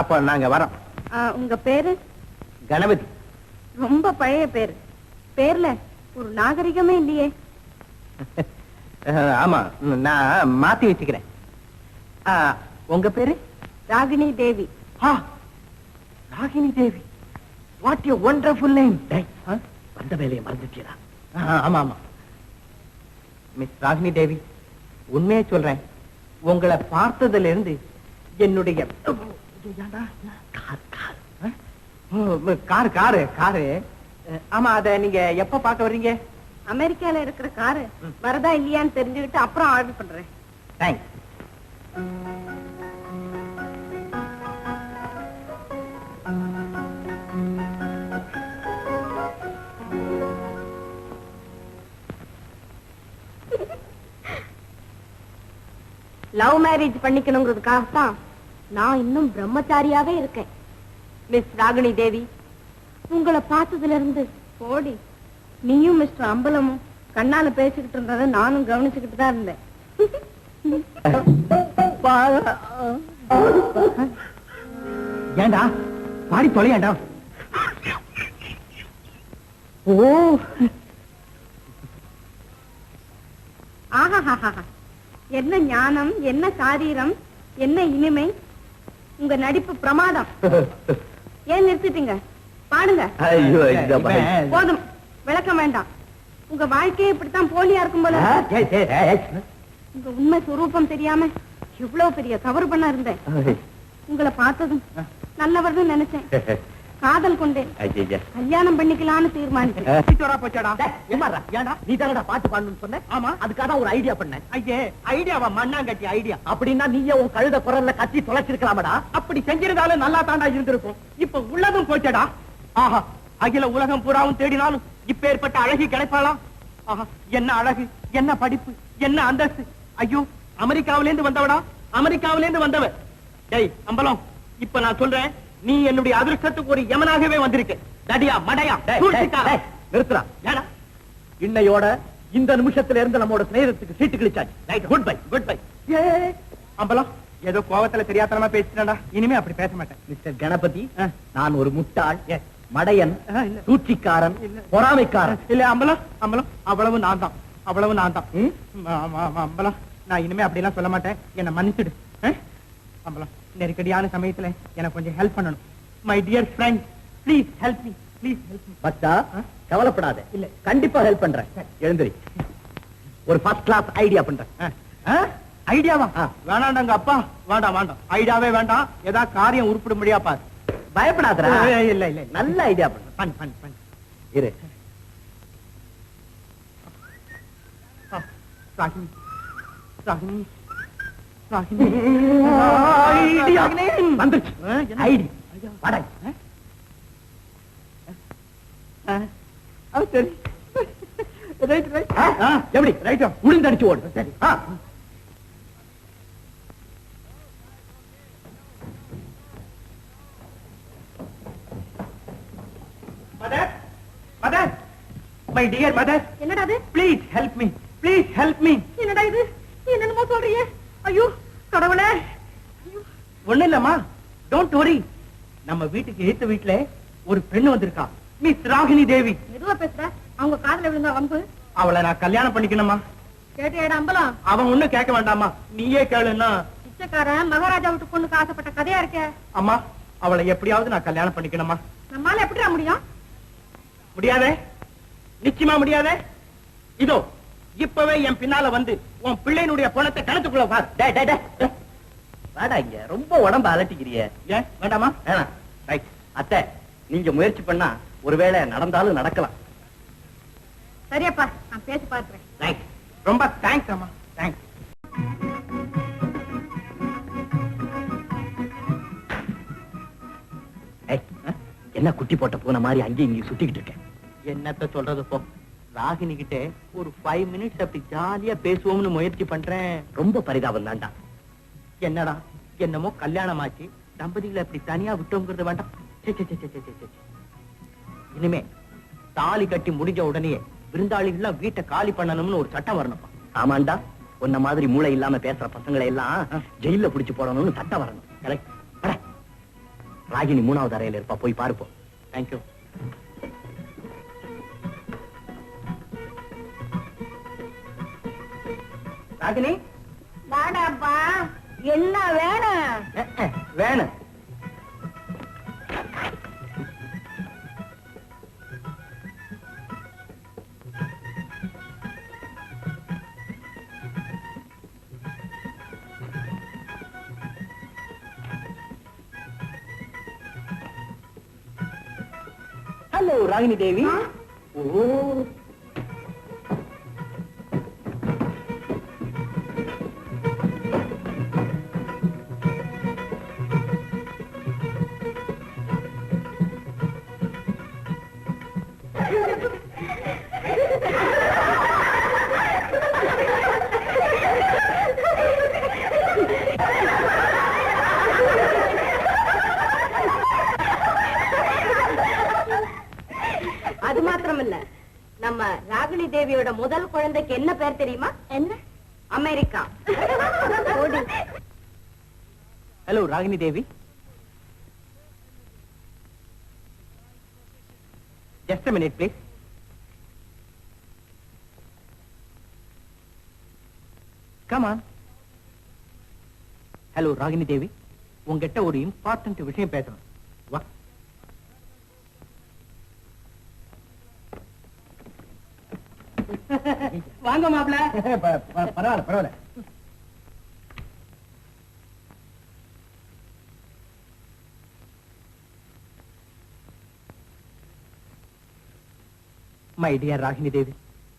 அப்ப நாங்க வரோம்.
உங்க பேரு?
கணபதி.
ரொம்ப பழைய பேரு. பேர்ல ஒரு நாகரிகமே இல்லையே.
ஆமா, நான் மாத்தி வச்சுக்கிறேன். உங்க பேரு?
Ragini Devi.
Ragini Devi. What you wonderful name. வந்த வேலையை மறந்துட்டீரா? ஆமா ஆமா, மிஸ் ராகினி தேவி, உண்மையை சொல்றேன். உங்களை பார்த்ததுல இருந்து என்னுடைய காரு. ஆமா, அத நீங்க எப்ப பார்க்க வர்றீங்க?
அமெரிக்கால இருக்கிற காரு வரதா இல்லையான்னு தெரிஞ்சுக்கிட்டு அப்புறம் ஆர்டர் பண்றேன்.
தேங்க்ஸ்.
லவ் மேரேஜ் பண்ணிக்கணுங்கிறதுக்காகத்தான் நான் இன்னும் பிரம்மச்சாரியாவே இருக்கேன். மிஸ் ராகினி தேவி, உங்களை பார்த்ததுல இருந்து போடி, நீயும் மிஸ்டர் அம்பலமும் கண்ணால பேசிக்கிட்டு இருந்தத நானும் கவனிச்சுக்கிட்டு தான் இருந்தேன்.
ஏண்டா பாடி தொலையாண்டா? ஓ,
ஆஹா, என்ன ஞானம், என்ன சாரீரம், என்ன இனிமை. உங்க நடிப்பு பிரமாதம். ஏன் நிறுத்திட்டீங்க? பாடுங்க. போதும், விளக்கம் வேண்டாம். உங்க வாழ்க்கையே இப்படித்தான் போலியா இருக்கும் போல. உங்க உண்மை சுரூபம் தெரியாம எவ்வளவு பெரிய தவறு பண்ண இருந்தேன். உங்களை பார்த்ததும் நல்லவர்னு நினைச்சேன். காதல் கொண்டேன். கல்யாணம் பண்ணிக்கலாம்னு தீர்மானிச்சேன்.
போச்சாடா ஏன்டா நீ தானடா பாட்டு பாடணும்னு சொன்ன? ஆமா, அதுக்காக ஒரு ஐடியா பண்ணேன். ஐயே, ஐடியாவா? மண்ணாங்கட்டி ஐடியா. அப்படின்னா நீயே உன் கழுத குரல்ல கத்தி தொலைச்சிருக்கலாமடா. அப்படி செஞ்சிருந்தாலும் நல்லா தாண்டா இருந்திருக்கும். இப்ப உள்ளதும் போச்சடா. ஆஹா, அகில உலகம் பூராவும் தேடினாலும் இப்ப ஏற்பட்ட அழகி கிடைப்பாளா? ஆஹா, என்ன அழகு, என்ன படிப்பு, என்ன அந்தஸ்து. ஐயோ, அமெரிக்காவிலேந்து வந்தவடா, அமெரிக்காவிலேந்து வந்தவ. டேய் அம்பலம், இப்ப நான் சொல்றேன், நீ என்னுடைய அதிர்ஷ்டத்துக்கு ஒரு யமனாகவே வந்திருக்க. தடியா மடையா நிறுத்துறா. ஏடா இன்னையோட இந்த நிமிஷத்துல இருந்து நம்மோட ஸ்நேகத்துக்கு சீட்டு கிழிச்சாச்சு. Good bye, good bye. Ambalam, ஏதோ கோவத்துல தெரியாதனமா பேசிட்டா. இனிமே அப்படி பேச மாட்டேன். மிஸ்டர் கணபதி, நான் ஒரு முட்டாள், மடையன், சூழ்ச்சிக்காரன், பொறாமைக்காரன். இல்ல அம்பலம், அம்பலம், அவ்வளவு நான் தான், அவ்வளவு நான் தான். அம்பலம், நான் இனிமே அப்படிலாம் சொல்ல மாட்டேன். என்ன மன்னிச்சிடு. அம்பலம், நெருக்கடியான சமயத்துல எனக்கு கொஞ்சம் ஹெல்ப் பண்ணணும். My dear friend, please help me, please help me. பட்டா, கவலைப்படாத. இல்ல, கண்டிப்பா ஹெல்ப் பண்றேன். எழுந்திரி. ஒரு ஃபர்ஸ்ட் கிளாஸ் ஐடியா பண்றேன். ஐடியாவா? வேணாண்டாங்க அப்பா, வேண்டாம் வேண்டாம், ஐடியாவே வேண்டாம். ஏதாவது காரியம் உருப்பிட முடியா பாரு. பயப்படாதடா. இல்ல இல்ல, நல்ல ஐடியா பண்றேன். பண் பண் பண் இரு. ராகினி, ராகினி, ராகினி, ஐடியா வந்துருச்சு. ஐடியா வாடா. சரி, ரைட் ரைட். எப்படி ரைட்டா? உளுந்தடிச்சு ஓடு. சரி. Mother, mother, my dear mother.
என்னடா இது?
Please help me, please help me.
என்னடா இது? என்னமோ சொல்றீங்க? ஐயோ கடவுளே.
ஒண்ணு இல்லம்மா, டோன்ட் வரி. நம்ம வீட்டுக்கு எதிர்த்த வீட்டுல ஒரு பெண்ணு வந்திருக்கா, மிஸ் ராகினி தேவி.
மெதுவா பேசுற, அவங்க காதுல விழுந்தா வம்பு.
அவளை நான் கல்யாணம் பண்ணிக்கணுமா?
கேட்டியாடா அம்பலம்?
அவன் ஒண்ணும் கேட்க வேண்டாமா, நீயே கேளுன்னா.
பிச்சைக்காரன் மகாராஜா வீட்டு பொண்ணுக்கு ஆசைப்பட்ட கதையா இருக்க.
அம்மா, அவளை எப்படியாவது நான் கல்யாணம் பண்ணிக்கணுமா?
நம்மால எப்படிடா முடியும்?
முடியாதே, நிச்சயமா முடியாதே. இதோ இப்பவே என் பின்னால வந்து உன் பிள்ளையினுடைய பணத்தை கணத்துக்குள்ள பார். டேய் டேய் டேய், வாடா இங்க. ரொம்ப உடம்ப அலட்டிக்கிறியே. ஏன் வேண்டாமா? வேணாம். ரைட். அத்தை, நீங்க முயற்சி பண்ணா ஒருவேளை நடந்தாலும் நடக்கலாம்.
சரியப்பா, நான் பேசி பார்க்கிறேன்.
ரைட். ரொம்ப தேங்க்ஸ் அம்மா, தேங்க்ஸ். என்ன குட்டி போட்ட பூனை மாதிரி அங்கேயும் இங்கேயும் சுத்திக்கிட்டு இருக்கேன். என்னத்த சொல்றது போ. ராகினி கிட்ட ஒரு 5 மினிட்ஸ் அப்படி ஜாலியா பேசுவோம்னு முயற்சி பண்றேன். ரொம்ப பரிதாபம் தான்டா. என்னடா என்னமோ கல்யாணம் ஆச்சு, தம்பதிகளை அப்படி தனியா விட்டோங்கிறது வேண்டாம். இனிமே தாலி கட்டி முடிஞ்ச உடனே விருந்தாளிகள் வீட்டை காலி பண்ணணும்னு ஒரு சட்டம் வரணும். ஆமாண்டா, உன்ன மாதிரி மூளை இல்லாம பேசுற பசங்களை எல்லாம் ஜெயில புடிச்சு போடணும்னு சட்டம் வரணும். கரெக்ட். ராகினி 3வது அறையில இருப்பா, போய் பாருப்போம். தேங்க்யூ. ராகினி,
வாடாப்பா. என்ன வேணும்?
வேணும். ஹலோ ராகினி தேவி. ஓ,
அது மாத்திரமல்ல, நம்ம ராகினி தேவியோட முதல் குழந்தைக்கு என்ன பேர் தெரியுமா? என்ன? America.
Hello Ragini Devi. Just a minute, please. Come on. Hello Ragini Devi, உங்ககிட்ட ஒரு இம்பார்ட்டன்ட் விஷயம் பேசணும். வா. வாங்க மாப்ள. பரவாயில்ல பரவாயில்ல. My dear Ragini Devi,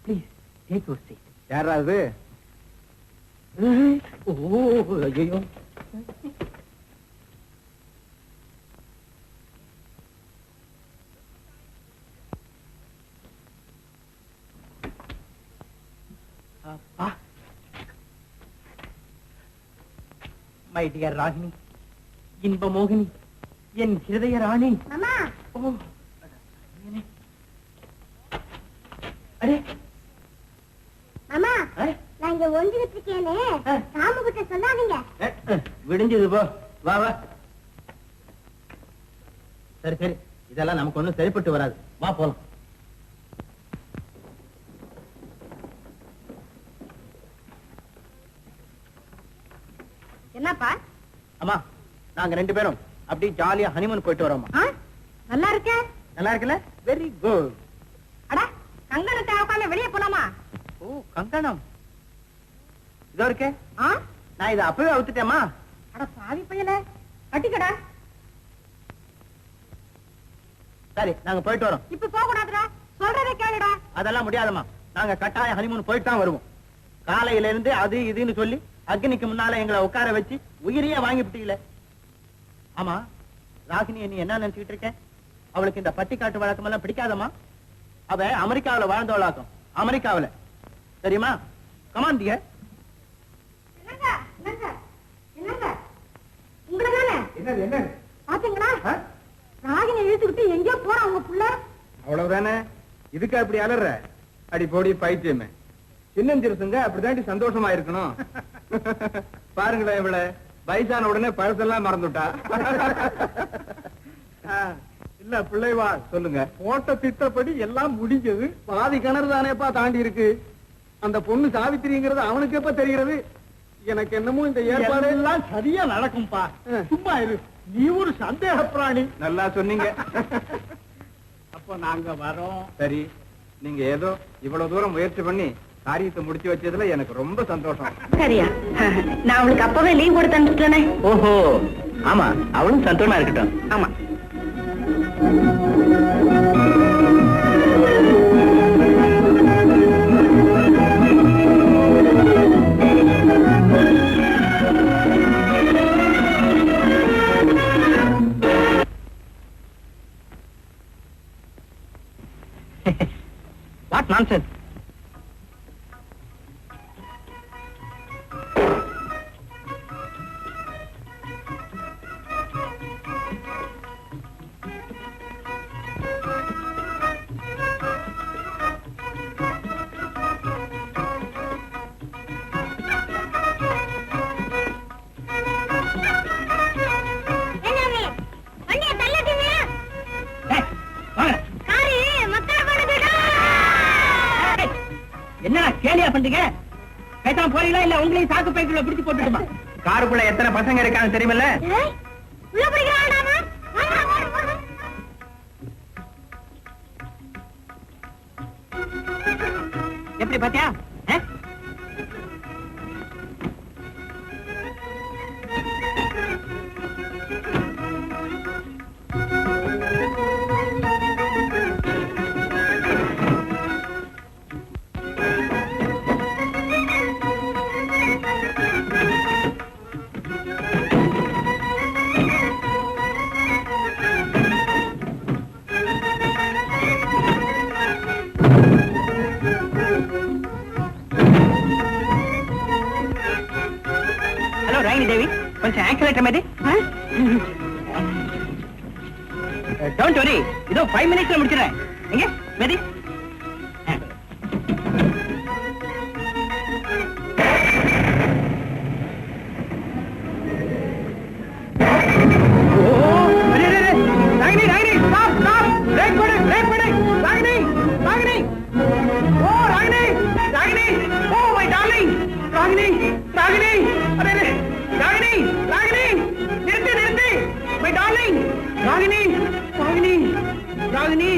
please take your seat.
யாரா அது?
ஓ ஐயோ, அப்பா. மை டியர் ராகினி, இன்ப மோகினி, என் ஹிருதய ராணி.
மாமா,
ஓ அடே,
மாமா,
ஆ?
நான் இங்க ஒஞ்சிக்கிட்டு இருக்கேனே,
ஆ.
ராமு கிட்ட சொல்லாதீங்க.
விடிஞ்சது போ, வா வா. சரி சரி, இதெல்லாம் நமக்கு ஒண்ணும் சரிப்பட்டு வராது, வா போலாம்.
என்னப்பா?
அம்மா, நாங்க 2 பேரும் அப்படியே ஜாலியா ஹனிமூன் போயிட்டு வரோம்மா.
நல்லா இருக்க?
நல்லா இருக்குல்ல? Very good.
அட, கங்கணத்தை உட்காந்து வெளியே போலாமா?
ஓ, கங்கணம் இதோ இருக்கே. நான் இதை அப்பவே அவுத்துட்டேம்மா.
அட பாவி பையல, கட்டிக்கடா.
சரி, நாங்க போயிட்டு வரோம்.
இப்ப போக கூடாதுடா, சொல்றதை கேளுடா.
அதெல்லாம் முடியாதம்மா, நாங்க கட்டாயம் ஹனிமூன் போயிட்டு தான் வருவோம். காலையில இருந்து அது இதுன்னு சொல்லி அக்னிக்கு முன்னால எங்களை உட்கார வச்சு உயிரியே வாங்கிவிட்டீங்களே. ஆமா, ராகினி நீ என்ன நினைச்சுக்கிட்டு இருக்க? அவளுக்கு இந்த பட்டிக்காட்டு வழக்கம் எல்லாம் பிடிக்காதம்மா. அவ அமெரிக்காவில வாழ்ந்தவளாக்கும், அமெரிக்காவில, தெரியுமா? Come on dear.
என்னங்க என்னங்க என்னங்க, உங்களதானே?
என்னது என்ன?
பாத்தீங்களா, ராகினி இழுத்துக்கிட்டு எங்கேயோ போறான் உங்க புள்ள.
அவ்வளவுதானே? இதுக்கு அப்படி அலற? அடி போடி பைத்தியமே. சின்னஞ்சிறுசுங்க அப்படிதாண்டி சந்தோஷமா இருக்கணும். பாருங்களேன், இவள வயசான உடனே பழசெல்லாம் மறந்துட்டா. இல்ல பிள்ளைவா, சொல்லுங்க. போட்ட திட்டப்படி எல்லாம் முடிஞ்சது. பாதி கிணறு தானேப்பா தாண்டி இருக்கு. அந்த பொண்ணு சாவித்திரிங்கிறது அவனுக்கு எப்ப தெரிகிறது? எனக்கு என்னமோ இந்த ஏற்பாடு எல்லாம் சரியா நடக்கும்பா. சும்மா இரு, நீ ஒரு சந்தேக பிராணி. நல்லா சொன்னீங்க. அப்ப நாங்க வரோம். சரி, நீங்க ஏதோ இவ்வளவு தூரம் முயற்சி பண்ணி காரியத்தை முடிச்சு வச்சதுல எனக்கு ரொம்ப சந்தோஷம்.
சரியா, நான் அவளுக்கு அப்பவே லீவ் கொடுத்து அனுப்பிச்சிட்டேனே.
ஓஹோ, ஆமா, அவளும் சந்தோஷமா இருக்கட்டும்.
ஆமா.
What nonsense. என்ன கேலியா பண்றீங்க? பேசாம போறீங்களா இல்ல உங்களையும் சாக்கு பைக்குள்ள பிடிச்சு போட்டுட்டுமா? காருக்குள்ள எத்தனை பசங்க இருக்காங்க தெரியுமில்ல? எப்படி பாத்தியா? ராகினி தேவி, கொஞ்சம் ஆக்சிலேட்டர் மாதிரி. டோன்ட் வரி, இதோ 5 மினிட்ஸ்ல முடிச்சிடுறேன். எங்க மெதி? Ragini, Ragini, stop, stop, brake போடு, பிரேக் போடு, Ragini, Ragini, oh Ragini, Ragini, oh my darling, Ragini, Ragini, அரே ராகினி, ராகினி, நிறுத்து, நிறுத்து, மை டார்லிங், ராகினி, ராகினி, ராகினி,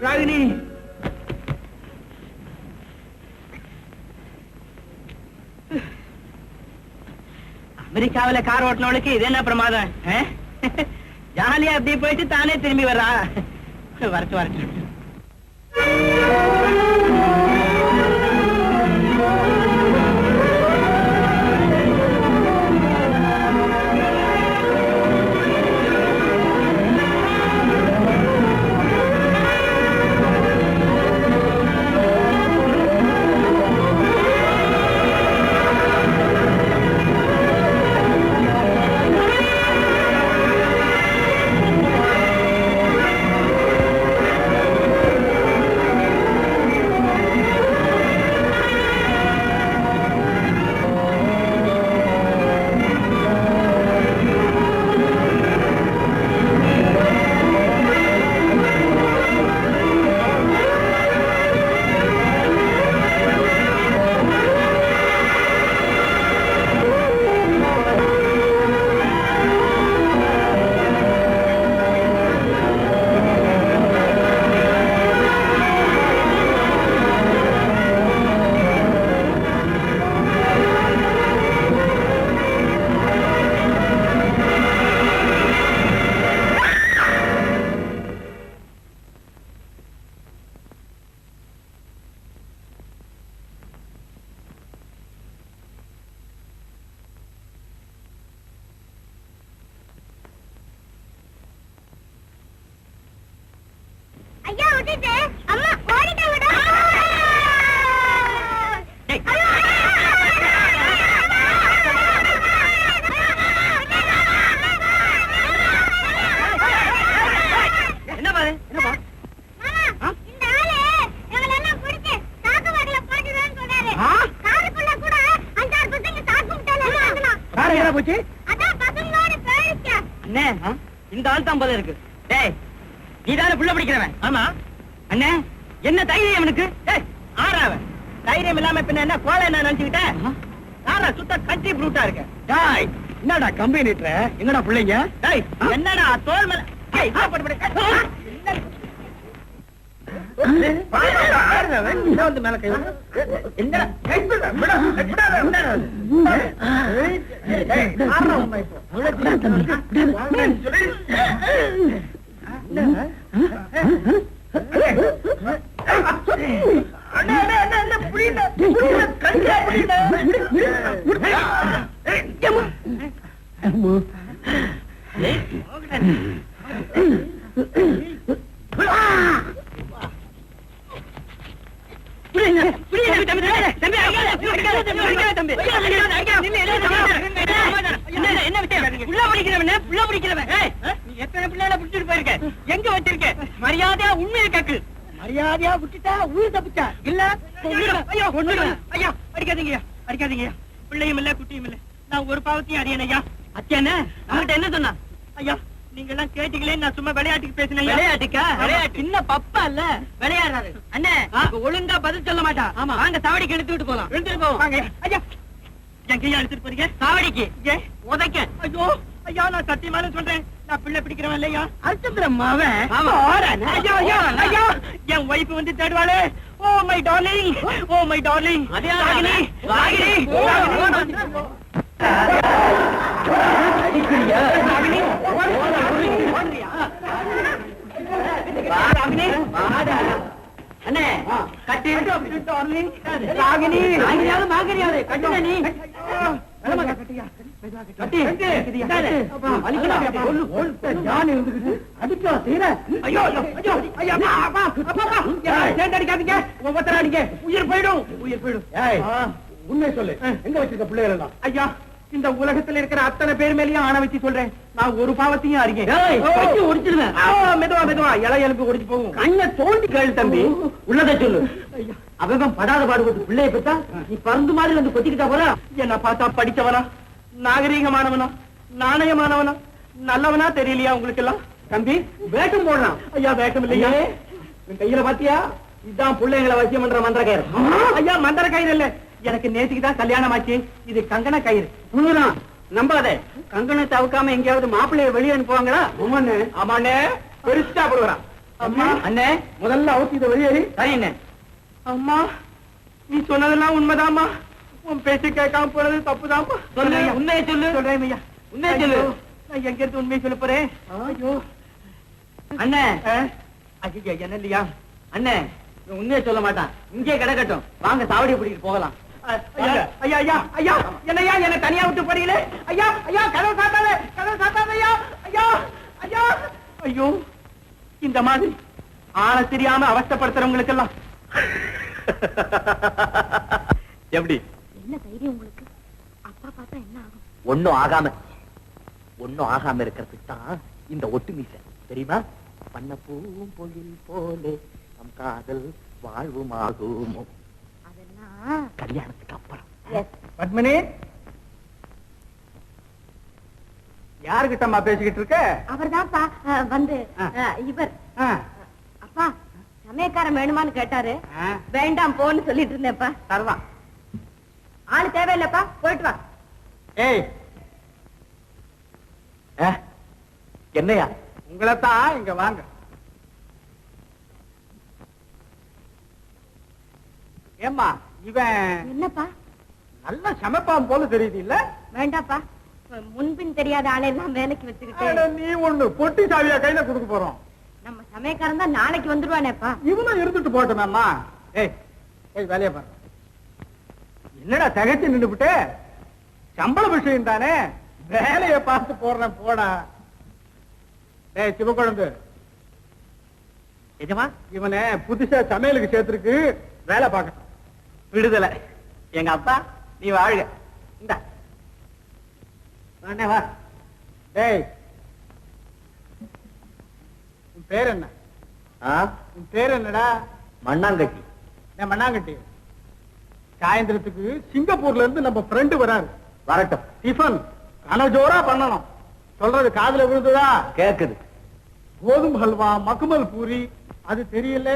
ராகினி. அமெரிக்காவில கார் ஓட்டினவளுக்கு இது என்ன பிரமாதம்? ஜாலியா அப்படி போயிட்டு தானே திரும்பி வர்றா. வரட்டு வரட்டு. அண்ணே இந்த ஆள் தான் போல இருக்கு. டேய் நீதான புள்ள பிடிக்கிறவன்? ஆமா. அண்ணே என்ன தைரியம் அவனுக்கு? டேய் ஆறாவன் தைரியம் இல்லாம பின்ன என்ன கோலை என்ன நினைச்சுக்கிட்டேன்? யாரா சுத்த கண்ட்ரி ப்ரூட்டா இருக்க? டேய் என்னடா கம்பி நீட்டுற? எங்கடா பிள்ளைங்க? டேய் என்னடா தோல் மேல டேய் போடு போடு. வந்து மேல கை என்ன எங்க வச்சிருக்க? மரியாதையா உண்மையை கேக்கு. மரியாதையா விட்டுட்டா உயிர் தப்பிச்சா இல்ல? ஐயா ஐயா அடிக்காதீங்க அடிக்காதீங்க. பிள்ளையும் இல்ல குட்டியும் இல்ல, நான் ஒரு பாவத்தையும் அறியன் ஐயா. அத்தியானே அவன்கிட்ட என்ன சொன்னா? ஐயா நீங்க எல்லாம் கேட்டீங்களே, நான் சும்மா விளையாட்டுக்கு பேசினேன். விளையாட்டுக்கா? விளையாட்டு சின்ன பப்பா இல்ல விளையாடுறாரு. அண்ணே ஒழுங்கா பதில் சொல்ல மாட்டா. ஆமா வாங்க சாவடிக்கு எடுத்து விட்டு போலாம். எடுத்துட்டு போவோம் வாங்க. ஐயா எங்கயா எடுத்துட்டு போறீங்க? சாவடிக்கு. ஏன் உதைக்க? ஐயோ ஐயா நான் சத்தியமான சொல்றேன், நான் பிள்ளை பிடிக்கிறவன் இல்லையா? அர்ச்சந்திரம் மாவன். ஐயா ஐயா ஐயா என் வைஃப் வந்து தேடுவாளே. Oh my darling, oh my darling. Ragini Ragini அண்ணே கட்டி டார்லிங். ராகினி ராகினியாவது மாகரியாவது கட்டுன நீ. உயிர் போயிடும் உயிர் போயிடும். உண்மை சொல்லு, எங்க வச்சிருக்க பிள்ளைகள் எல்லாம்? ஐயா இந்த உலகத்துல இருக்கிற அத்தனை பேர் மேலயும் ஆணை வச்சு சொல்றேன், நான் ஒரு பாவத்தையும் அறிக்கேன். மெதுவா மெதுவா இலை எலும்பு ஒடிச்சு போகும். கண்ணை தோண்டி கேளு தம்பி, உள்ளதை சொல்லு. அவன் படாத பாடுபட்டு பிள்ளைய பெற்றா நீ பருந்து மாதிரி வந்து கொத்திக்கிட்டா போல. என்ன பார்த்தா படிச்சவனா, நாகரீகமானவனா, நாணயமானவனா, நல்லவனா தெரியலையா உங்களுக்கு எல்லாம்? தம்பி வேட்டம் போடலாம். ஐயா வேட்டம் இல்லையா? கையில பாத்தியா? இதுதான் பிள்ளைங்களை வசியம் பண்ற மந்திர கயிறு. ஐயா மந்திர கயிறு இல்ல, எனக்கு நேற்றுக்கு தான் கல்யாணம் ஆச்சு. இது கங்கண கயிறு. நம்பாதே, கங்கணத்தை அவுக்காம எங்கேயாவது மாப்பிள்ளைய வெளியே அனுப்புவாங்களா? ஆமாண்ணே ஆமாண்ணே பெருசா போடுவான். அம்மா அண்ணே முதல்ல அவுத்து இதை வெளியேறி. சரிண்ணே. அம்மா நீ சொன்னதெல்லாம் உண்மைதாம்மா, உன் பேச்சு கேட்காம போறது தப்புதாம்மா. உண்மையை சொல்லு. சொல்றேன் ஐயா உண்மையை சொல்லு. நான் எங்க இருந்து உண்மையை சொல்ல போறேன்? ஐயோ அண்ணே ஐயா என்ன இல்லையா? அண்ணே உண்மையை சொல்ல மாட்டான், இங்கே கிடக்கட்டும், வாங்க சாவடியை பிடிக்கிட்டு போகலாம். ஐயா ஐயா ஐயா என்னையா என்ன தனியா விட்டு போறீங்களே? ஐயா ஐயா கதவு சாத்தாதே, கதவு சாத்தாதே ஐயா ஐயா ஐயா. ஐயோ இந்த மாதிரி ஆள தெரியாம அவஸ்தைப்படுத்துறவங்களுக்கு எல்லாம் எப்படி
என்ன தைரியம் உங்களுக்கு? அப்பா பார்த்தா என்ன ஆகும்?
ஒண்ணும் ஆகாம இருக்கிறதுக்கு தான் இந்த ஒட்டு மீசை தெரியுமா? பண்ண பூவும் பொழில் போலே நம் காதல் வாழ்வுமாகுமோ.
அதெல்லாம்
கல்யாணத்துக்கு அப்புறம்.
பத்மினி யாருகிட்டம்மா பேசிக்கிட்டு இருக்க?
அவர்தான்ப்பா வந்து இவர் அப்பா சமயக்காரன் வேணுமான்னு கேட்டாரு. வேண்டாம் போன்னு சொல்லிட்டு இருந்தேன்ப்பா.
தரலாம்.
ஆளு தேவையில்லப்பா, போயிட்டு வா.
ஏய்
என்னையா?
உங்களைத்தான் இங்க வாங்க. ஏம்மா இவன்
என்னப்பா
நல்ல சமைப்பான் போல தெரியுது இல்ல?
வேண்டாப்பா, முன்பின் தெரியாத ஆளையெல்லாம் வேலைக்கு வச்சுக்கிட்டு
நீ ஒண்ணு பொட்டி சாவியா கையில கொடுக்க போறோம்.
நம்ம சமயக்காரன் தான் நாளைக்கு வந்துருவானேப்பா.
இவனும் இருந்துட்டு போட்டோமேம்மா. ஏய் ஏய் வேலையை பாரு. என்னடா தகச்சு நின்றுபிட்டு? சம்பள விஷயம் தானே, வேலையை பார்த்து போடுறேன் போடா. ஏய் சிவக்குழந்து,
எஜமா
இவனை புதுசா சமையலுக்கு சேர்த்துருக்கு, வேலை பார்க்கணும்.
விடுதலை. எங்க அப்பா நீ வாழ்க. இந்த
வா. ஏய் உன் பேர் என்ன? உன் பேர் என்னடா?
மண்ணாங்கட்டி.
மண்ணாங்கட்டி. சாயந்திரத்துக்கு சிங்கப்பூர்ல இருந்து நம்ம ஃப்ரெண்டு வராரு.
வரட்டும்.
டிஃபன் அனஜோரா பண்ணணும். சொல்றது காதுல விழுந்ததா?
கேக்குது.
கோதுமை ஹல்வா, மக்குமல் பூரி, அது தெரியல.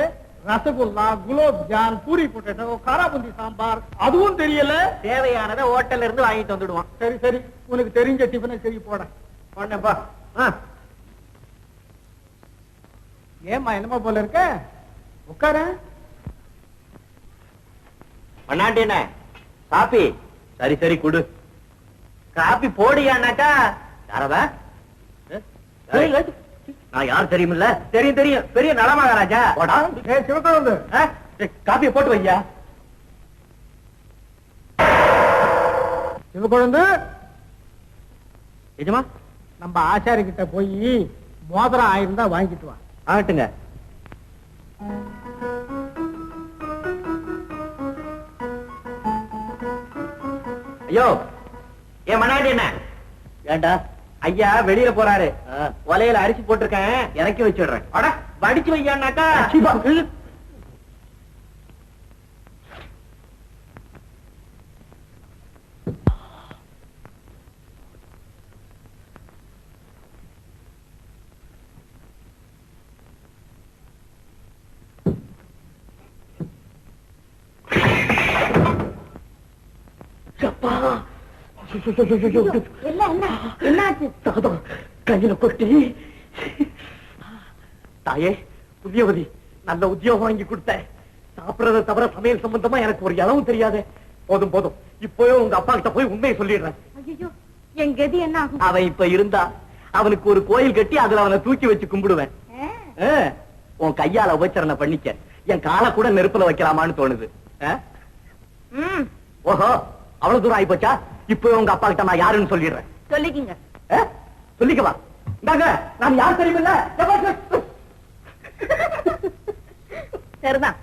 ரசகுல்லா, குலோப் ஜான், பூரி பொட்டேட்டோ, காராபுந்தி சாம்பார், அதுவும் தெரியல.
தேவையானதை ஹோட்டல்ல இருந்து வாங்கிட்டு வந்துடுவான்.
சரி சரி, உனக்கு தெரிஞ்ச டிஃபனை சரி போட போனப்பா. ஏமா என்னமா போல இருக்க? உட்கார.
பண்ணாண்டி என்ன காப்பி? சரி சரி குடு. காப்பி போடியானாக்கா யாரவ? நான் யார் தெரியுமில்ல? தெரியும் தெரியும், பெரிய நலமகாராஜா.
சிவக்கொழுந்து,
காப்பியை போட்டு வையா.
சிவக்கொழுந்து,
எஜமா
நம்ம ஆச்சாரி கிட்ட போய் மோதிரம் ஆயிருந்தா வாங்கிட்டு வா.
ஆகட்டுங்க. ஐயோ ஏன் மண்ணாடி என்ன ஏண்டா? ஐயா வெளியில போறாரு, ஒலையில அரிசி போட்டிருக்கேன், இறக்கி வச்சிடுறேன். அட வடிச்சு வையானாக்கா. கையில கொட்டி. தாயே புதியவதி, நல்ல உத்தியோகம் வாங்கி கொடுத்த. சாப்பிடறத தவிர சமையல் சம்பந்தமா எனக்கு ஒரு இளவும் தெரியாது. போதும் போதும், இப்பவே உங்க அப்பா கிட்ட போய் உண்மையை சொல்லிடுறேன்.
என் கதி என்ன ஆகும்?
அவன் இப்ப இருந்தா அவனுக்கு ஒரு கோயில் கட்டி அதுல அவனை தூக்கி வச்சு கும்பிடுவேன். உன் கையால உபச்சரணை பண்ணிக்க. என் காலை கூட நெருப்புல வைக்கலாமான்னு தோணுது. ஓஹோ, அவ்வளவு தூரம் ஆயி போச்சா? இப்ப உங்க அப்பா கிட்ட நான் யாருன்னு சொல்லிடுறேன்.
சொல்லிக்கீங்க.
சொல்லிக்கவா? நான் யார் தெரியுமில்ல?
சரிதான்,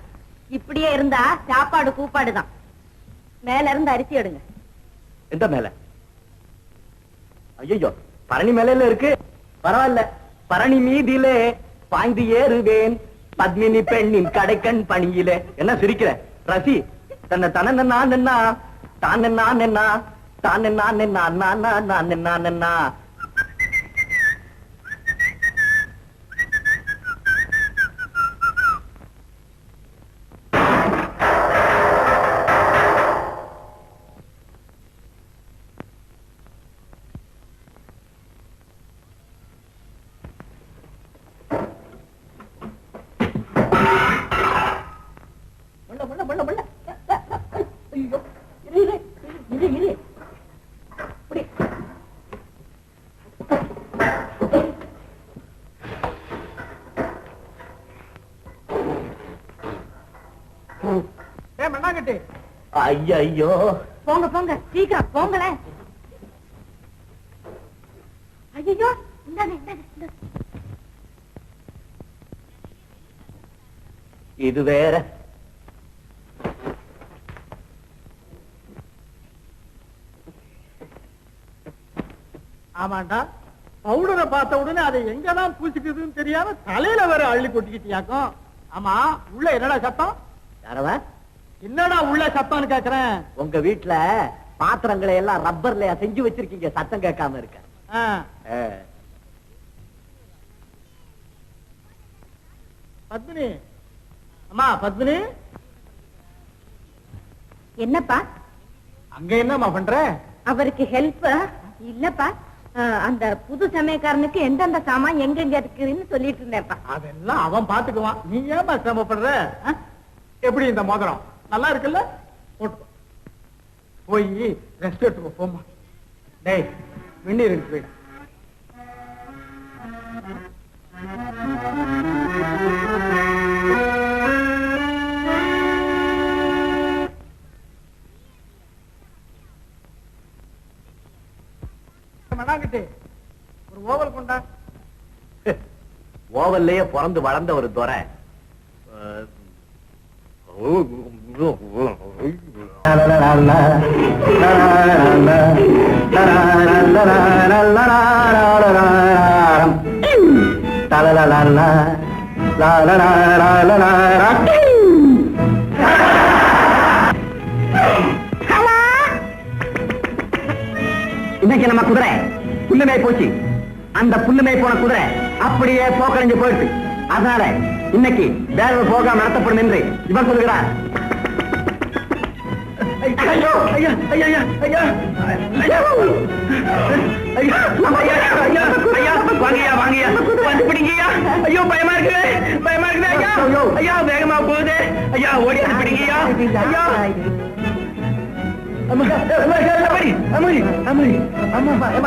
இப்படியே இருந்தா சாப்பாடு கூப்பாடுதான். மேல இருந்து அரிசி எடுங்க.
எந்த மேல? ஐயோ, பரணி மேல இருக்கு. பரவாயில்ல, பரணி மீதிலே பாய்ந்து ஏறுவேன் பத்மினி பெண்ணின் கடைக்கண் பணியிலே. என்ன சிரிக்கிற ரசி? தன்னை தன நான் என்ன தான் என்ன தான் என்ன. ஐயோ,
போங்க போங்க, சீக்கிரம் போங்களேன். ஐயோ,
இது வேற.
ஆமாண்டா, பவுடரை பார்த்த உடனே அதை எங்கதான் பூசிக்குதுன்னு தெரியாம தலையில வேற அள்ளி கொட்டிக்கிட்டியாக்கும். ஆமா, உள்ள என்னடா சத்தம்?
யாரவ?
என்னடா உள்ள சத்தம்னு கேக்குறேன்.
உங்க வீட்டுல பாத்திரங்களை எல்லாம் ரப்பர்ல செஞ்சு வச்சிருக்கீங்க, சத்தம் கேட்காம இருக்க.
பத்மினி, அம்மா பத்மினி.
என்னப்பா
அங்க என்னம்மா பண்ற?
அவருக்கு ஹெல்ப் இல்லப்பா. அந்த புது சமயக்காரனுக்கு எந்தெந்த சாமான் எங்கெங்க இருக்குன்னு சொல்லிட்டு இருந்தேன்ப்பா.
அதெல்லாம் அவன் பாத்துக்குவான், நீ ஏமா சிரமப்படுற? எப்படி இந்த மோதிரம் நல்லா இருக்குல்ல? போட்டு போய் ரெஸ்ட் எடுத்துக்கோ, போமா. டேய், வெந்நீர் எடுத்து போயிடு. ஒரு ஓவல் கொண்டா.
ஓவல்லையே பிறந்து வளர்ந்த ஒரு துறை. இன்னைக்கு நம்ம குதிரை புல்லுமே போச்சு. அந்த புல்லுமை போன குதிரை அப்படியே போக்கடைஞ்சு போயிடுச்சு. அதனால இன்னைக்கு வேலை போகாம நடத்தப்படும் என்று இவன் சொல்கிறார். ஐயோ ஐயா ஐயா ஐயா ஐயா ஐயா ஐயா ஐயா ஐயா வாங்கயா வாங்கயா வந்து பிடிங்கயா. ஐயோ பயமா இருக்கு ஐயா. ஐயா வேகமா போகுது ஐயா, ஓடி வந்து பிடிங்கயா. ஐயா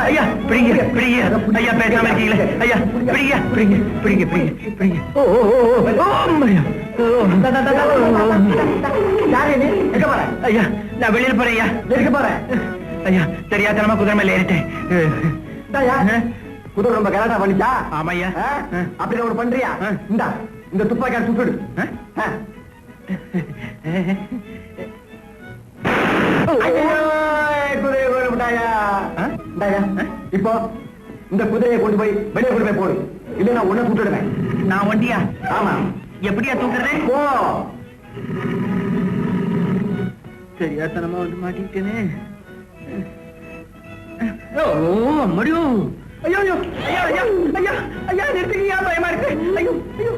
ஐயா பிடிங்க பிடிங்க ஐயா, பேசாம இருக்கீங்களே ஐயா, பிடிங்க பிடிங்க பிடிங்க பிடிங்க பிடிங்க. ஐயா நான் வெளியில போறேன் ஐயா. எதுக்கு போறேன் ஐயா? தெரியாதனமா குதிரை மேல ஏறிட்டேன். குதிரை ரொம்ப கலாட்டா பண்ணிச்சா? ஆமா ஐயா. அப்படி ஒரு பண்றியா? இந்த துப்பாக்கியால் சுட்டுடு. இப்போ இந்த குதிரையை கொண்டு போய் வெளியே கொண்டு போய் போடு, இல்ல நான் உன்ன சுட்டுடுவேன். நான் ஒண்டியா? ஆமா. எப்படியா தூக்குறேன்? போ. சரியாத்தனமா வந்து மாட்டிக்கிட்டேனே. ஓ முடியும். ஐயோ ஐயோ ஐயா ஐயா ஐயா நிறுத்துக்கியா, பயமா இருக்கு. ஐயோ ஐயோ